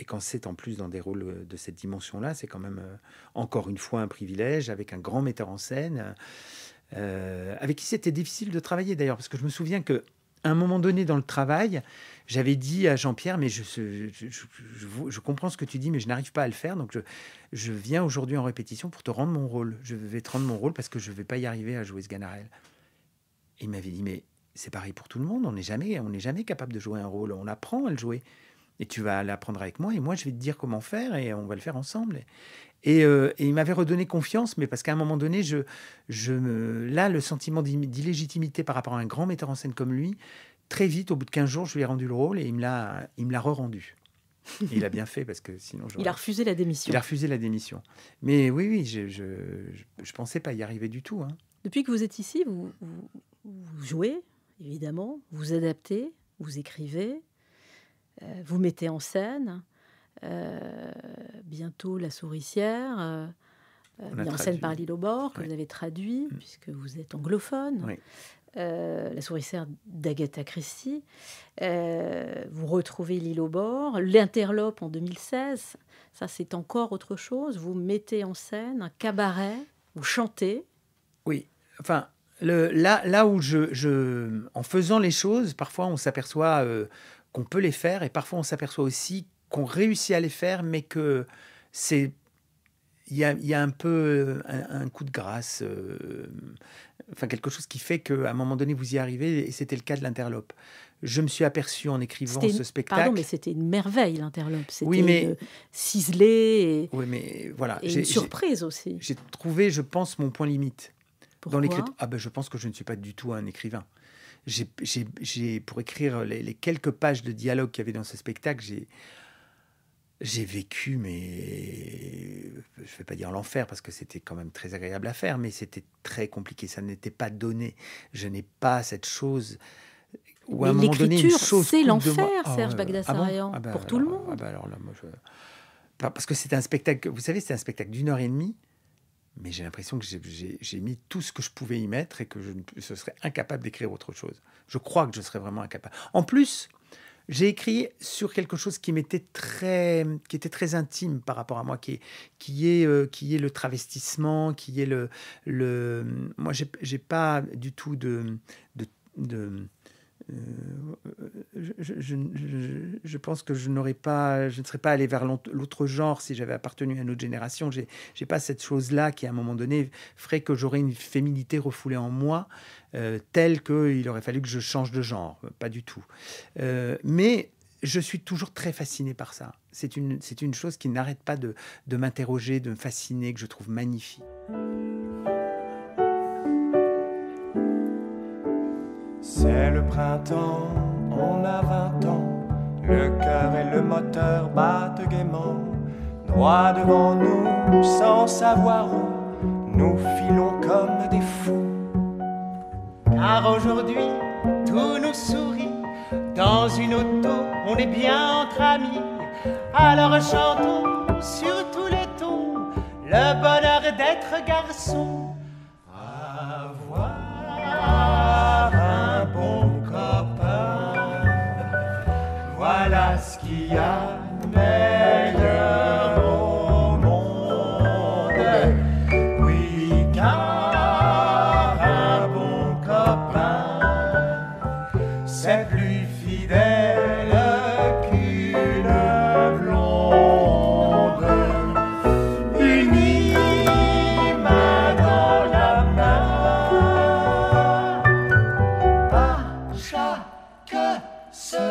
quand c'est en plus dans des rôles de cette dimension-là, c'est quand même encore une fois un privilège, avec un grand metteur en scène, avec qui c'était difficile de travailler d'ailleurs, parce que je me souviens qu'à un moment donné dans le travail, j'avais dit à Jean-Pierre, mais je comprends ce que tu dis, mais je n'arrive pas à le faire, donc je viens aujourd'hui en répétition pour te rendre mon rôle. Je vais te rendre mon rôle parce que je ne vais pas y arriver à jouer Sganarelle. Et il m'avait dit, mais c'est pareil pour tout le monde, on n'est jamais capable de jouer un rôle, on apprend à le jouer. Et tu vas l'apprendre avec moi, et moi je vais te dire comment faire, et on va le faire ensemble. Et il m'avait redonné confiance, mais parce qu'à un moment donné, là, le sentiment d'illégitimité par rapport à un grand metteur en scène comme lui, très vite, au bout de 15 jours, je lui ai rendu le rôle, et il me l'a re-rendu. Et il a bien fait, parce que sinon... il a refusé la démission. Il a refusé la démission. Mais oui, je pensais pas y arriver du tout. Hein. Depuis que vous êtes ici, vous jouez, évidemment, vous adaptez, vous écrivez, vous mettez en scène, bientôt La Souricière, mis en scène par Lilo Bord, que vous avez traduit, puisque vous êtes anglophone. Oui. La Souricière d'Agatha Christie. Vous retrouvez Lilo Bord, L'Interlope en 2016. Ça, c'est encore autre chose. Vous mettez en scène un cabaret, vous chantez. Oui, enfin, là où en faisant les choses, parfois on s'aperçoit qu'on peut les faire, et parfois on s'aperçoit aussi qu'on réussit à les faire, mais que il y a un peu un coup de grâce, enfin quelque chose qui fait qu'à un moment donné vous y arrivez, et c'était le cas de L'Interlope. Je me suis aperçu en écrivant ce spectacle. Pardon, mais c'était une merveille, L'Interlope. C'était oui, mais ciselé oui, mais voilà, et une surprise aussi. J'ai trouvé, je pense, mon point limite. Pourquoi ? Dans l'écriture. Ah ben, je pense que je ne suis pas du tout un écrivain. Pour écrire les quelques pages de dialogue qu'il y avait dans ce spectacle, j'ai vécu, mais je ne vais pas dire l'enfer, parce que c'était quand même très agréable à faire, mais c'était très compliqué, ça n'était pas donné. Je n'ai pas cette chose où à un moment donné, une chose c'est coule l'enfer, de moi. Serge Bagdasaryan, pour tout le monde. Alors là, moi, parce que c'était un spectacle, vous savez, c'était un spectacle d'1h30, mais j'ai l'impression que j'ai mis tout ce que je pouvais y mettre, et que je serais incapable d'écrire autre chose. Je crois que je serais vraiment incapable. En plus, j'ai écrit sur quelque chose qui était très intime par rapport à moi, qui est le travestissement, qui est moi, j'ai pas du tout je pense que je ne serais pas allé vers l'autre genre si j'avais appartenu à une autre génération. J'ai pas cette chose-là qui, à un moment donné, ferait que j'aurais une féminité refoulée en moi, telle qu'il aurait fallu que je change de genre. Pas du tout. Mais je suis toujours très fasciné par ça. C'est une chose qui n'arrête pas de m'interroger, de me fasciner, que je trouve magnifique. C'est le printemps, on a 20 ans, le cœur et le moteur battent gaiement. Droit devant nous, sans savoir où, nous filons comme des fous. Car aujourd'hui, tout nous sourit. Dans une auto, on est bien entre amis. Alors chantons sur tous les tons le bonheur d'être garçon. Avoir un bon copain, voilà ce qu'il y a de meilleur au monde. Oui, car un bon copain, c'est plus fidèle qu'une blonde. Unis, main dans la main, à chaque seconde,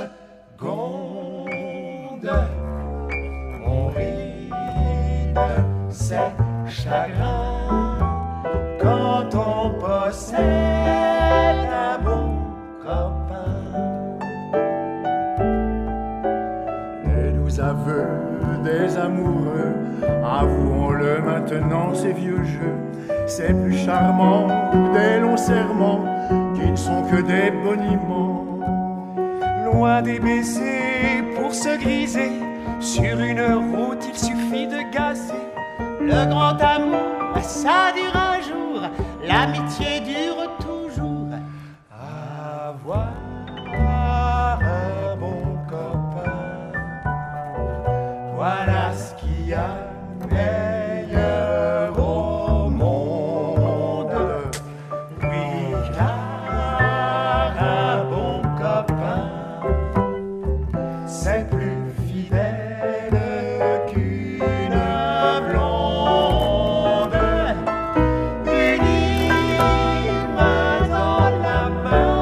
on ride ses chagrins quand on possède un bon copain. Les doux aveux des amoureux, avouons-le maintenant, ces vieux jeux, c'est plus charmant que des longs serments qui ne sont que des boniments. Loin des baisers pour se griser, Sur une route, il suffit de gazer. Le grand amour, ça dure un jour. L'amitié dure toujours. Avoir un bon copain, voilà ce qu'il y a de meilleur au monde. Oui, car un bon copain, c'est plus fidèle qu'une blonde. Unis main dans la main,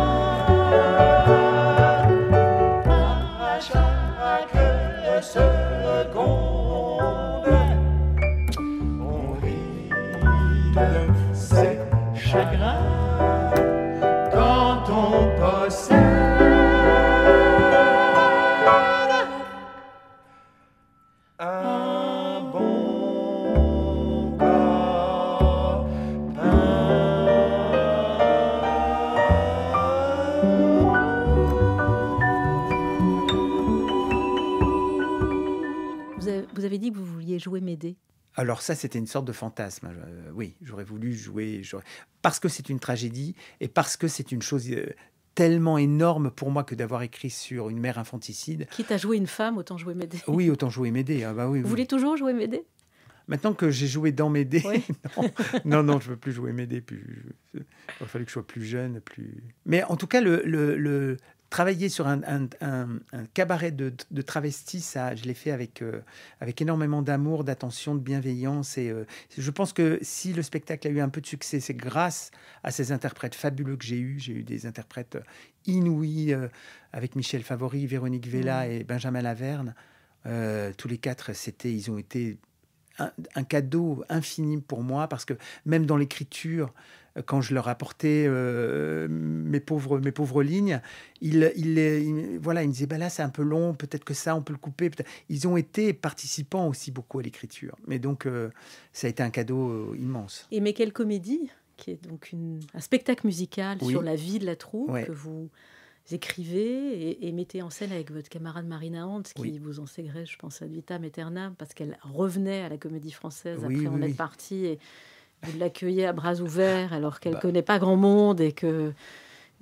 à chaque seconde, on rit de ses chagrins quand on possède un bon Vous avez dit que vous vouliez jouer Médée. Alors ça, c'était une sorte de fantasme. Oui, j'aurais voulu jouer... Parce que c'est une tragédie et parce que c'est une chose tellement énorme pour moi que d'avoir écrit sur une mère infanticide. Quitte à jouer une femme, autant jouer Médée. Oui, autant jouer Médée. Ah bah oui, Vous oui. voulez toujours jouer Médée? Maintenant que j'ai joué dans Médée, Oui. non, je ne veux plus jouer Médée. Il aurait fallu que je sois plus jeune. Mais en tout cas, le travailler sur un cabaret de travestis, ça, je l'ai fait avec énormément d'amour, d'attention, de bienveillance. Et je pense que si le spectacle a eu un peu de succès, c'est grâce à ces interprètes fabuleux que j'ai eus. J'ai eu des interprètes inouïs avec Michel Favori, Véronique Vella et Benjamin Laverne. Tous les quatre, ils ont été un cadeau infini pour moi, parce que même dans l'écriture, quand je leur apportais mes pauvres lignes, ils me disaient bah là c'est un peu long, peut-être que ça on peut le couper. Ils ont été participants aussi beaucoup à l'écriture, mais donc ça a été un cadeau immense. Et Mais quelle comédie, qui est donc un spectacle musical Oui. sur la vie de la troupe, Ouais. que vous écrivez et mettez en scène avec votre camarade Marina Hans, qui Oui. vous enseignait, je pense, ad vitam aeternam, parce qu'elle revenait à la Comédie Française Oui, après oui, en être oui. partie, et vous l'accueillez à bras ouverts alors qu'elle Bah. connaît pas grand monde et que...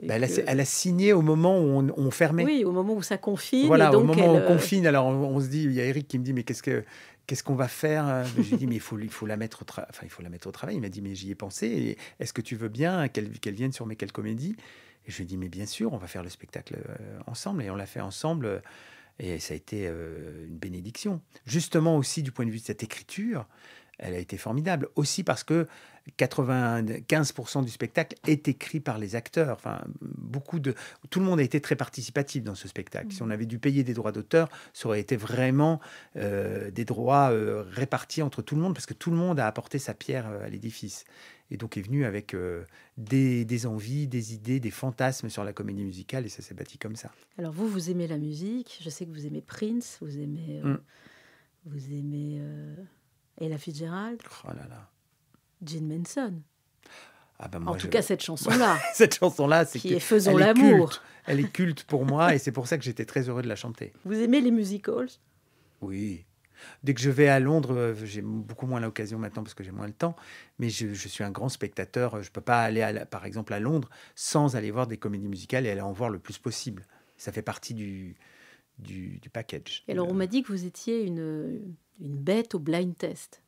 et Bah, que- elle a signé au moment où on fermait. Oui, au moment où ça confine. Voilà, et donc au moment où elle, on confine, alors on se dit, il y a Eric qui me dit, mais qu'est-ce qu'on va faire? J'ai dit, mais il faut la mettre il faut la mettre au travail. Il m'a dit, mais j'y ai pensé. Et est-ce que tu veux bien qu'elle vienne sur Mes Quelles Comédies? Et je lui ai dit, mais bien sûr, on va faire le spectacle ensemble. Et on l'a fait ensemble. Et ça a été une bénédiction. Justement aussi, du point de vue de cette écriture, elle a été formidable. Aussi parce que 95% du spectacle est écrit par les acteurs. Enfin, tout le monde a été très participatif dans ce spectacle. Si on avait dû payer des droits d'auteur, ça aurait été vraiment des droits répartis entre tout le monde, parce que tout le monde a apporté sa pierre à l'édifice. Et donc est venu avec des envies, des idées, des fantasmes sur la comédie musicale, et ça s'est bâti comme ça. Alors vous aimez la musique, je sais que vous aimez Prince, vous aimez Ella Fitzgerald, Oh là là. Gene Manson. Ah ben En tout cas, cette chanson-là, cette chanson-là, c'est qui est Faisons elle est l'amour. culte. Elle est culte pour moi, et c'est pour ça que j'étais très heureux de la chanter. Vous aimez les musicals? Oui. Dès que je vais à Londres, j'ai beaucoup moins l'occasion maintenant parce que j'ai moins le temps, mais je suis un grand spectateur. Je ne peux pas aller, par exemple, à Londres sans aller voir des comédies musicales et aller en voir le plus possible. Ça fait partie du package. Et alors, on m'a dit que vous étiez une bête au blind test.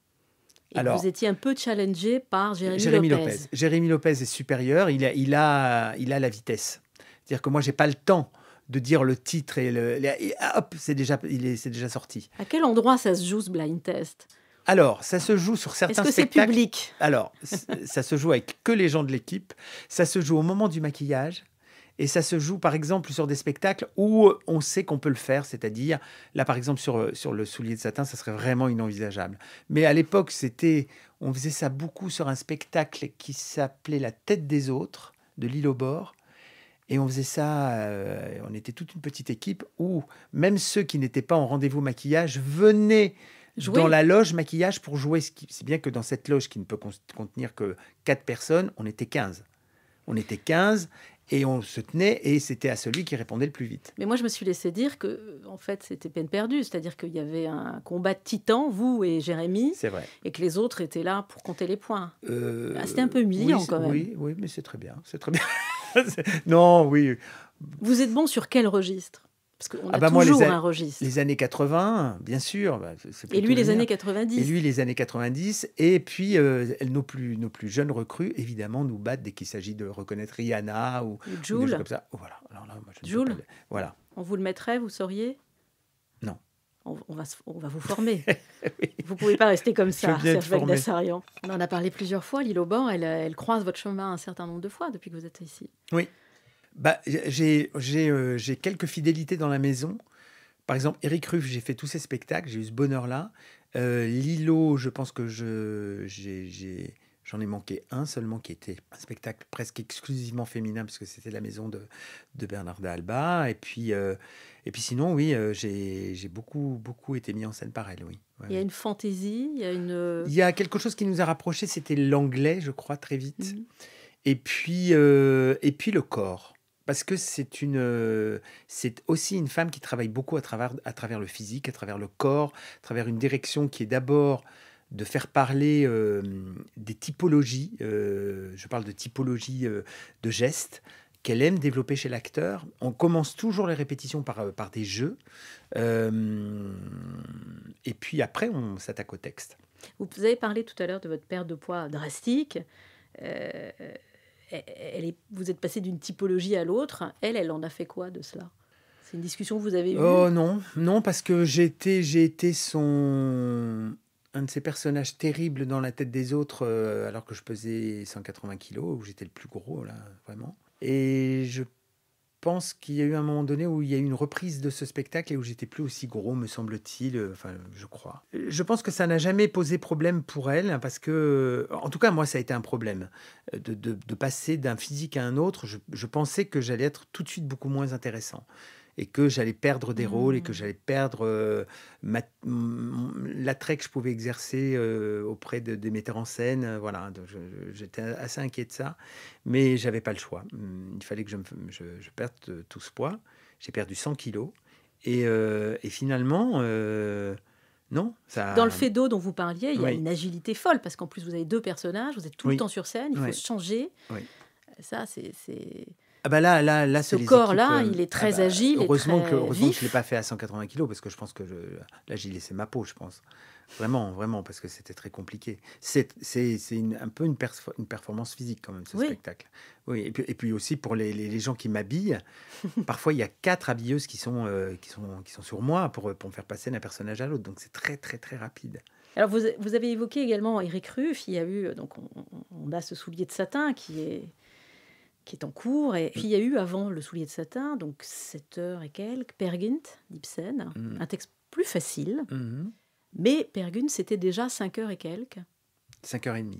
Et Alors, que vous étiez un peu challengé par Jérémy Lopez. Jérémy Lopez est supérieur, il a la vitesse. C'est-à-dire que moi, je n'ai pas le temps de dire le titre et hop, c'est déjà sorti. À quel endroit ça se joue, ce blind test? Alors, ça se joue sur certains Est-ce que c'est spectacles. public? Alors, ça se joue avec que les gens de l'équipe. Ça se joue au moment du maquillage. Et ça se joue, par exemple, sur des spectacles où on sait qu'on peut le faire. C'est-à-dire, là, par exemple, sur le soulier de satin, ça serait vraiment inenvisageable. Mais à l'époque, on faisait ça beaucoup sur un spectacle qui s'appelait La tête des autres, de L'Île au bord. Et on faisait ça, on était toute une petite équipe où même ceux qui n'étaient pas en rendez-vous maquillage venaient Jouer. dans la loge maquillage pour jouer. C'est bien que dans cette loge qui ne peut contenir que 4 personnes, on était 15. On était 15 Et on se tenait, et c'était à celui qui répondait le plus vite. Mais moi, je me suis laissé dire que, en fait, c'était peine perdue. C'est-à-dire qu'il y avait un combat de titans, vous et Jérémy, C'est vrai. et que les autres étaient là pour compter les points. C'était un peu humiliant, oui, quand même. Oui, mais c'est très bien. C'est très bien. Non, oui. Vous êtes bon sur quel registre? Parce qu'on a moi, toujours un registre. Les années 80, bien sûr. C'est Et lui, plutôt les le mien. années 90. Et lui, les années 90. Et puis, nos plus jeunes recrues, évidemment, nous battent dès qu'il s'agit de reconnaître Rihanna ou des Jul. choses comme ça. Oh, voilà. Alors là, moi, je ne Jul. sais pas. Voilà. On vous le mettrait, vous sauriez? Non. On va vous former. Oui. Vous ne pouvez pas rester comme ça, Je veux bien être Serge formé. Bagdasarian. On en a parlé plusieurs fois. L'île au bord, elle croise votre chemin un certain nombre de fois depuis que vous êtes ici. Oui. J'ai quelques fidélités dans la maison. Par exemple, Éric Ruff, j'ai fait tous ses spectacles, j'ai eu ce bonheur-là. Lilo, je pense que j'en ai manqué un seulement, qui était un spectacle presque exclusivement féminin, parce que c'était la maison de Bernarda Alba. Et puis sinon, oui, j'ai beaucoup été mis en scène par elle, oui. Ouais, Il y a une fantaisie, il y a une... Il y a quelque chose qui nous a rapprochés, c'était l'anglais, je crois, très vite. Mhm. Et puis le corps. Parce que c'est aussi une femme qui travaille beaucoup à travers le physique, à travers le corps, à travers une direction qui est d'abord de faire parler des typologies. Je parle de typologie de gestes qu'elle aime développer chez l'acteur. On commence toujours les répétitions par des jeux. Et puis après, on s'attaque au texte. Vous avez parlé tout à l'heure de votre perte de poids drastique. Vous êtes passé d'une typologie à l'autre. Elle en a fait quoi de cela? C'est une discussion que vous avez eue? Oh non, parce que j'ai été un de ces personnages terribles dans la tête des autres, alors que je pesais 180 kilos, où j'étais le plus gros, là, vraiment. Et je pense qu'il y a eu un moment donné où il y a eu une reprise de ce spectacle et où j'étais plus aussi gros, me semble-t-il, je crois. Je pense que ça n'a jamais posé problème pour elle, hein, parce que, en tout cas, moi, ça a été un problème. De passer d'un physique à un autre, je pensais que j'allais être tout de suite beaucoup moins intéressant. Et que j'allais perdre des rôles, et que j'allais perdre l'attrait que je pouvais exercer auprès des metteurs en scène. Voilà, j'étais assez inquiet de ça, mais j'avais pas le choix. Il fallait que je perde tout ce poids. J'ai perdu 100 kilos, et finalement, non. Ça... Dans le Feydeau dont vous parliez, il y a Oui. une agilité folle, parce qu'en plus, vous avez deux personnages, vous êtes tout le Oui. temps sur scène, il faut Oui. se changer. Oui. Ça, c'est... Ah bah là, Ce c'est les corps-là, équipes, il est très agile et heureusement très que je vif. ne l'ai pas fait à 180 kilos, parce que je pense que là, j'ai laissé ma peau, je pense. Vraiment, parce que c'était très compliqué. C'est un peu une performance physique, quand même, ce Oui. spectacle. Oui, et puis aussi, pour les gens qui m'habillent, parfois, il y a 4 habilleuses qui sont sur moi pour me faire passer d'un personnage à l'autre. Donc, c'est très, très, très rapide. Alors, vous avez évoqué également Éric Ruff. Il y a eu... Donc, on a ce soulier de satin qui est en cours. Et puis, il y a eu, avant le soulier de satin, donc 7 heures et quelques, Peer Gynt d'Ibsen. Un texte plus facile. Mais Peer Gynt, c'était déjà 5 heures et quelques. 5h30.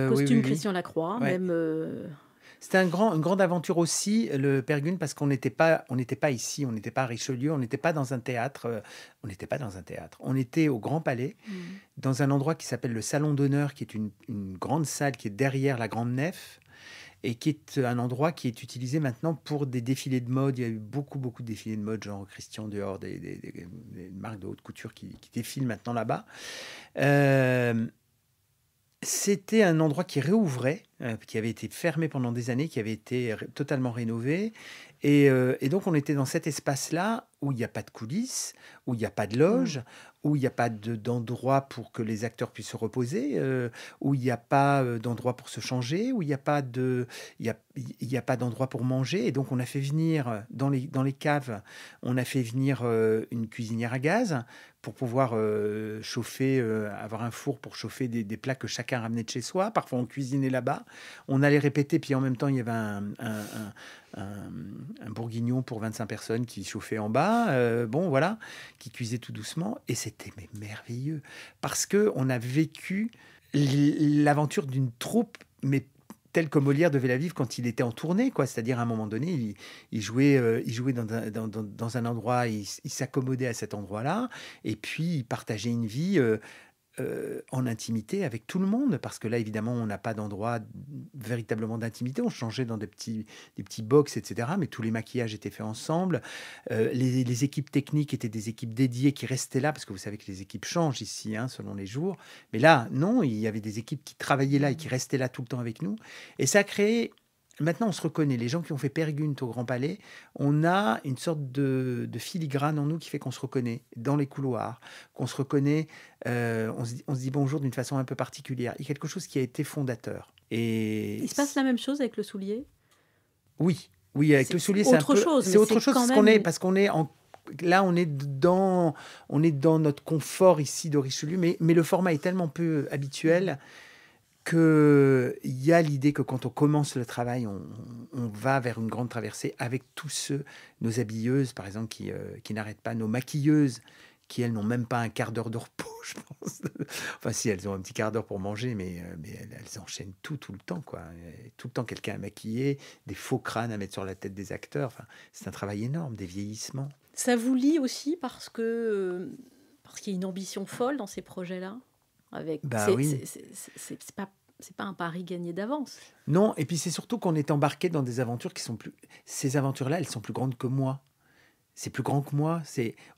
Costume oui. Christian Lacroix, Ouais. même... C'était une grande aventure aussi, le Peer Gynt, parce qu'on n'était pas ici, on n'était pas à Richelieu, on n'était pas dans un théâtre. On était au Grand Palais, dans un endroit qui s'appelle le Salon d'honneur, qui est une grande salle qui est derrière la grande nef, et qui est un endroit qui est utilisé maintenant pour des défilés de mode. Il y a eu beaucoup de défilés de mode, genre Christian Dior, des marques de haute couture qui défilent maintenant là-bas. C'était un endroit qui réouvrait, qui avait été fermé pendant des années, qui avait été totalement rénové. Et donc, on était dans cet espace-là où il n'y a pas de coulisses, où il n'y a pas de loge, où il n'y a pas d'endroit pour que les acteurs puissent se reposer, où il n'y a pas d'endroit pour se changer, où il n'y a pas d'endroit pour manger. Et donc, on a fait venir, dans les caves, on a fait venir une cuisinière à gaz pour pouvoir chauffer, avoir un four pour chauffer des plats que chacun ramenait de chez soi. Parfois, on cuisinait là-bas. On allait répéter, puis en même temps, il y avait un bourguignon pour 25 personnes qui chauffait en bas, voilà, qui cuisait tout doucement. Et c'était merveilleux, parce qu'on a vécu l'aventure d'une troupe, mais telle que Molière devait la vivre quand il était en tournée, quoi. C'est-à-dire, à un moment donné, il jouait dans un endroit, il s'accommodait à cet endroit-là, et puis il partageait une vie en intimité avec tout le monde, parce que là, évidemment, on n'a pas d'endroit véritablement d'intimité. On changeait dans des petits box, etc. Mais tous les maquillages étaient faits ensemble. Les équipes techniques étaient des équipes dédiées qui restaient là, parce que vous savez que les équipes changent ici, selon les jours. Mais là, non, il y avait des équipes qui travaillaient là et qui restaient là tout le temps avec nous. Et ça a créé... Maintenant, on se reconnaît. Les gens qui ont fait Pérégunt au Grand Palais, on a une sorte de filigrane en nous qui fait qu'on se reconnaît dans les couloirs, qu'on se reconnaît, on se dit bonjour d'une façon un peu particulière. Il y a quelque chose qui a été fondateur. Et il se passe la même chose avec le soulier ? Oui, avec le soulier, c'est autre chose. C'est autre chose parce qu'on est là, on est dans notre confort ici de Richelieu, mais le format est tellement peu habituel qu'il y a l'idée que quand on commence le travail, on va vers une grande traversée avec tous nos habilleuses, par exemple, qui n'arrêtent pas, nos maquilleuses, qui, elles, n'ont même pas un quart d'heure de repos, je pense. Enfin, si, elles ont un petit quart d'heure pour manger, mais elles enchaînent tout le temps, quoi. Tout le temps, quelqu'un à maquiller, des faux crânes à mettre sur la tête des acteurs. Enfin, c'est un travail énorme, des vieillissements. Ça vous lie aussi parce qu'il y a une ambition folle dans ces projets-là ? Oui. C'est pas un pari gagné d'avance. Non, et puis c'est surtout qu'on est embarqué dans des aventures qui sont plus... Ces aventures-là, elles sont plus grandes que moi. C'est plus grand que moi.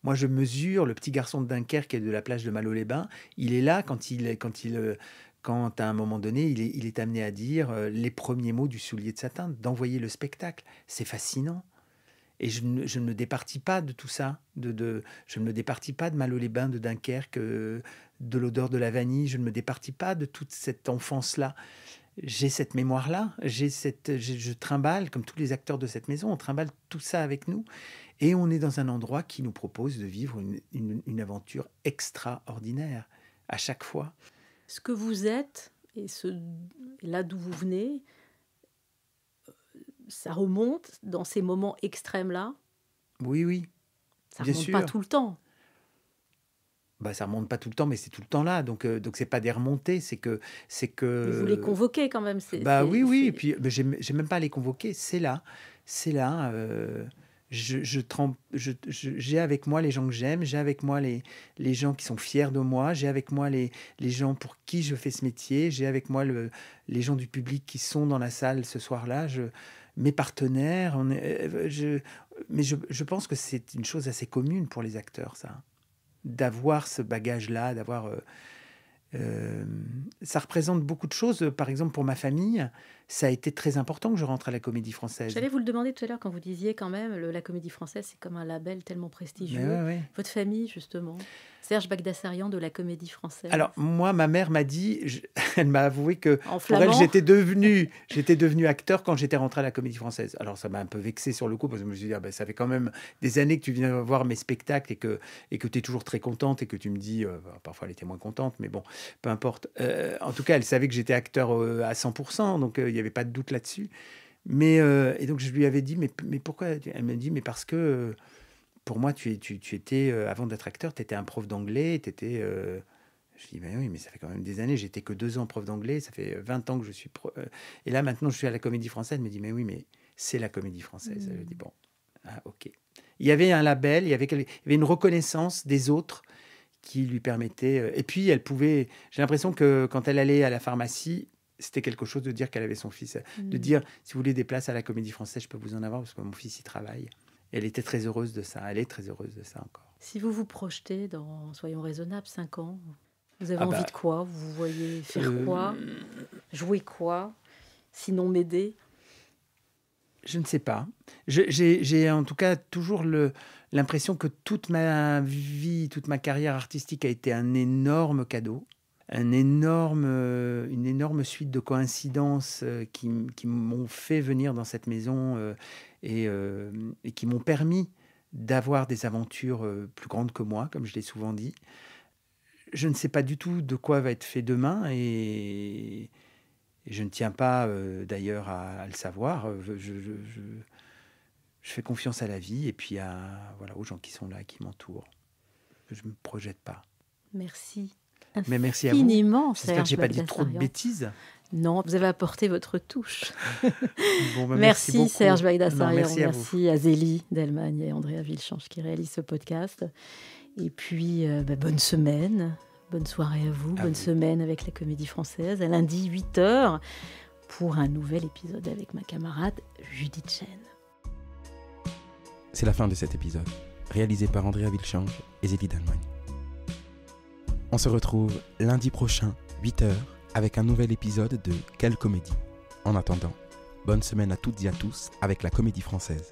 Moi, je mesure le petit garçon de Dunkerque et de la plage de Malo-les-Bains. Il est là quand à un moment donné, il est amené à dire les premiers mots du soulier de satin, d'envoyer le spectacle. C'est fascinant. Et je ne me départis pas de tout ça. Je ne me départis pas de Malo-les-Bains, de Dunkerque, de l'odeur de la vanille. Je ne me départis pas de toute cette enfance-là. J'ai cette mémoire-là. Je trimballe, comme tous les acteurs de cette maison, on trimballe tout ça avec nous. Et on est dans un endroit qui nous propose de vivre une aventure extraordinaire à chaque fois. Ce que vous êtes, et là d'où vous venez... ça remonte dans ces moments extrêmes-là ? Oui. Ça bien remonte sûr. Pas tout le temps. Ça remonte pas tout le temps, mais c'est tout le temps là. Donc c'est pas des remontées, c'est que. Mais vous les convoquez quand même. Oui. Et puis j'ai même pas à les convoquer. C'est là. J'ai avec moi les gens que j'aime. J'ai avec moi les gens qui sont fiers de moi. J'ai avec moi les gens pour qui je fais ce métier. J'ai avec moi les gens du public qui sont dans la salle ce soir-là. Mes partenaires. Mais je pense que c'est une chose assez commune pour les acteurs, ça. D'avoir ce bagage-là, ça représente beaucoup de choses. Par exemple, pour ma famille, ça a été très important que je rentre à la Comédie Française. J'allais vous le demander tout à l'heure quand vous disiez quand même la Comédie Française, c'est comme un label tellement prestigieux. Ouais. Votre famille, justement, Serge Bagdasarian de la Comédie Française. Alors, moi, ma mère m'a dit, elle m'a avoué que en pour elle, j'étais devenu acteur quand j'étais rentré à la Comédie Française. Alors, ça m'a un peu vexé sur le coup, parce que je me suis dit, ça fait quand même des années que tu viens voir mes spectacles et que tu es toujours très contente et que tu me dis, parfois elle était moins contente, mais bon, peu importe. En tout cas, elle savait que j'étais acteur à 100%, donc il n'y avait pas de doute là-dessus. Mais, et donc, je lui avais dit, mais pourquoi ? Elle m'a dit, mais parce que... pour moi, tu étais, avant d'être acteur, tu étais un prof d'anglais. Je dis, oui, mais ça fait quand même des années. J'étais que 2 ans prof d'anglais. Ça fait 20 ans que je suis et là, maintenant, je suis à la Comédie Française. Elle me dit, mais oui, mais c'est la Comédie Française. Je dis, bon, ok. Il y avait un label, il y avait une reconnaissance des autres qui lui permettait... Et puis, elle pouvait... J'ai l'impression que quand elle allait à la pharmacie, c'était quelque chose de dire qu'elle avait son fils. De dire, si vous voulez des places à la Comédie Française, je peux vous en avoir parce que mon fils y travaille. Elle était très heureuse de ça. Elle est très heureuse de ça encore. Si vous vous projetez dans, soyons raisonnables, 5 ans, vous avez envie de quoi ? Vous voyez faire quoi ? Jouer quoi ? Sinon m'aider ? Je ne sais pas. J'ai en tout cas toujours l'impression que toute ma vie, toute ma carrière artistique a été un énorme cadeau. Une énorme suite de coïncidences qui m'ont fait venir dans cette maison et qui m'ont permis d'avoir des aventures plus grandes que moi, comme je l'ai souvent dit. Je ne sais pas du tout de quoi va être fait demain et je ne tiens pas d'ailleurs à le savoir. Je fais confiance à la vie et puis aux gens qui sont là, qui m'entourent. Je ne me projette pas. Merci. Mais merci à vous. J'espère que je n'ai pas dit trop de bêtises. Non, vous avez apporté votre touche. Merci beaucoup. Serge Bagdasarian. Merci à Zélie Delmagne et Andrea Villechange qui réalisent ce podcast. Et puis, bonne semaine, Bonne soirée à vous, bonne semaine avec la Comédie Française. À lundi 8h pour un nouvel épisode avec ma camarade Judith Chen. C'est la fin de cet épisode, réalisé par Andrea Vilchange et Zélie d'Allemagne. On se retrouve lundi prochain, 8h, avec un nouvel épisode de Quelle comédie. En attendant, bonne semaine à toutes et à tous avec la Comédie Française.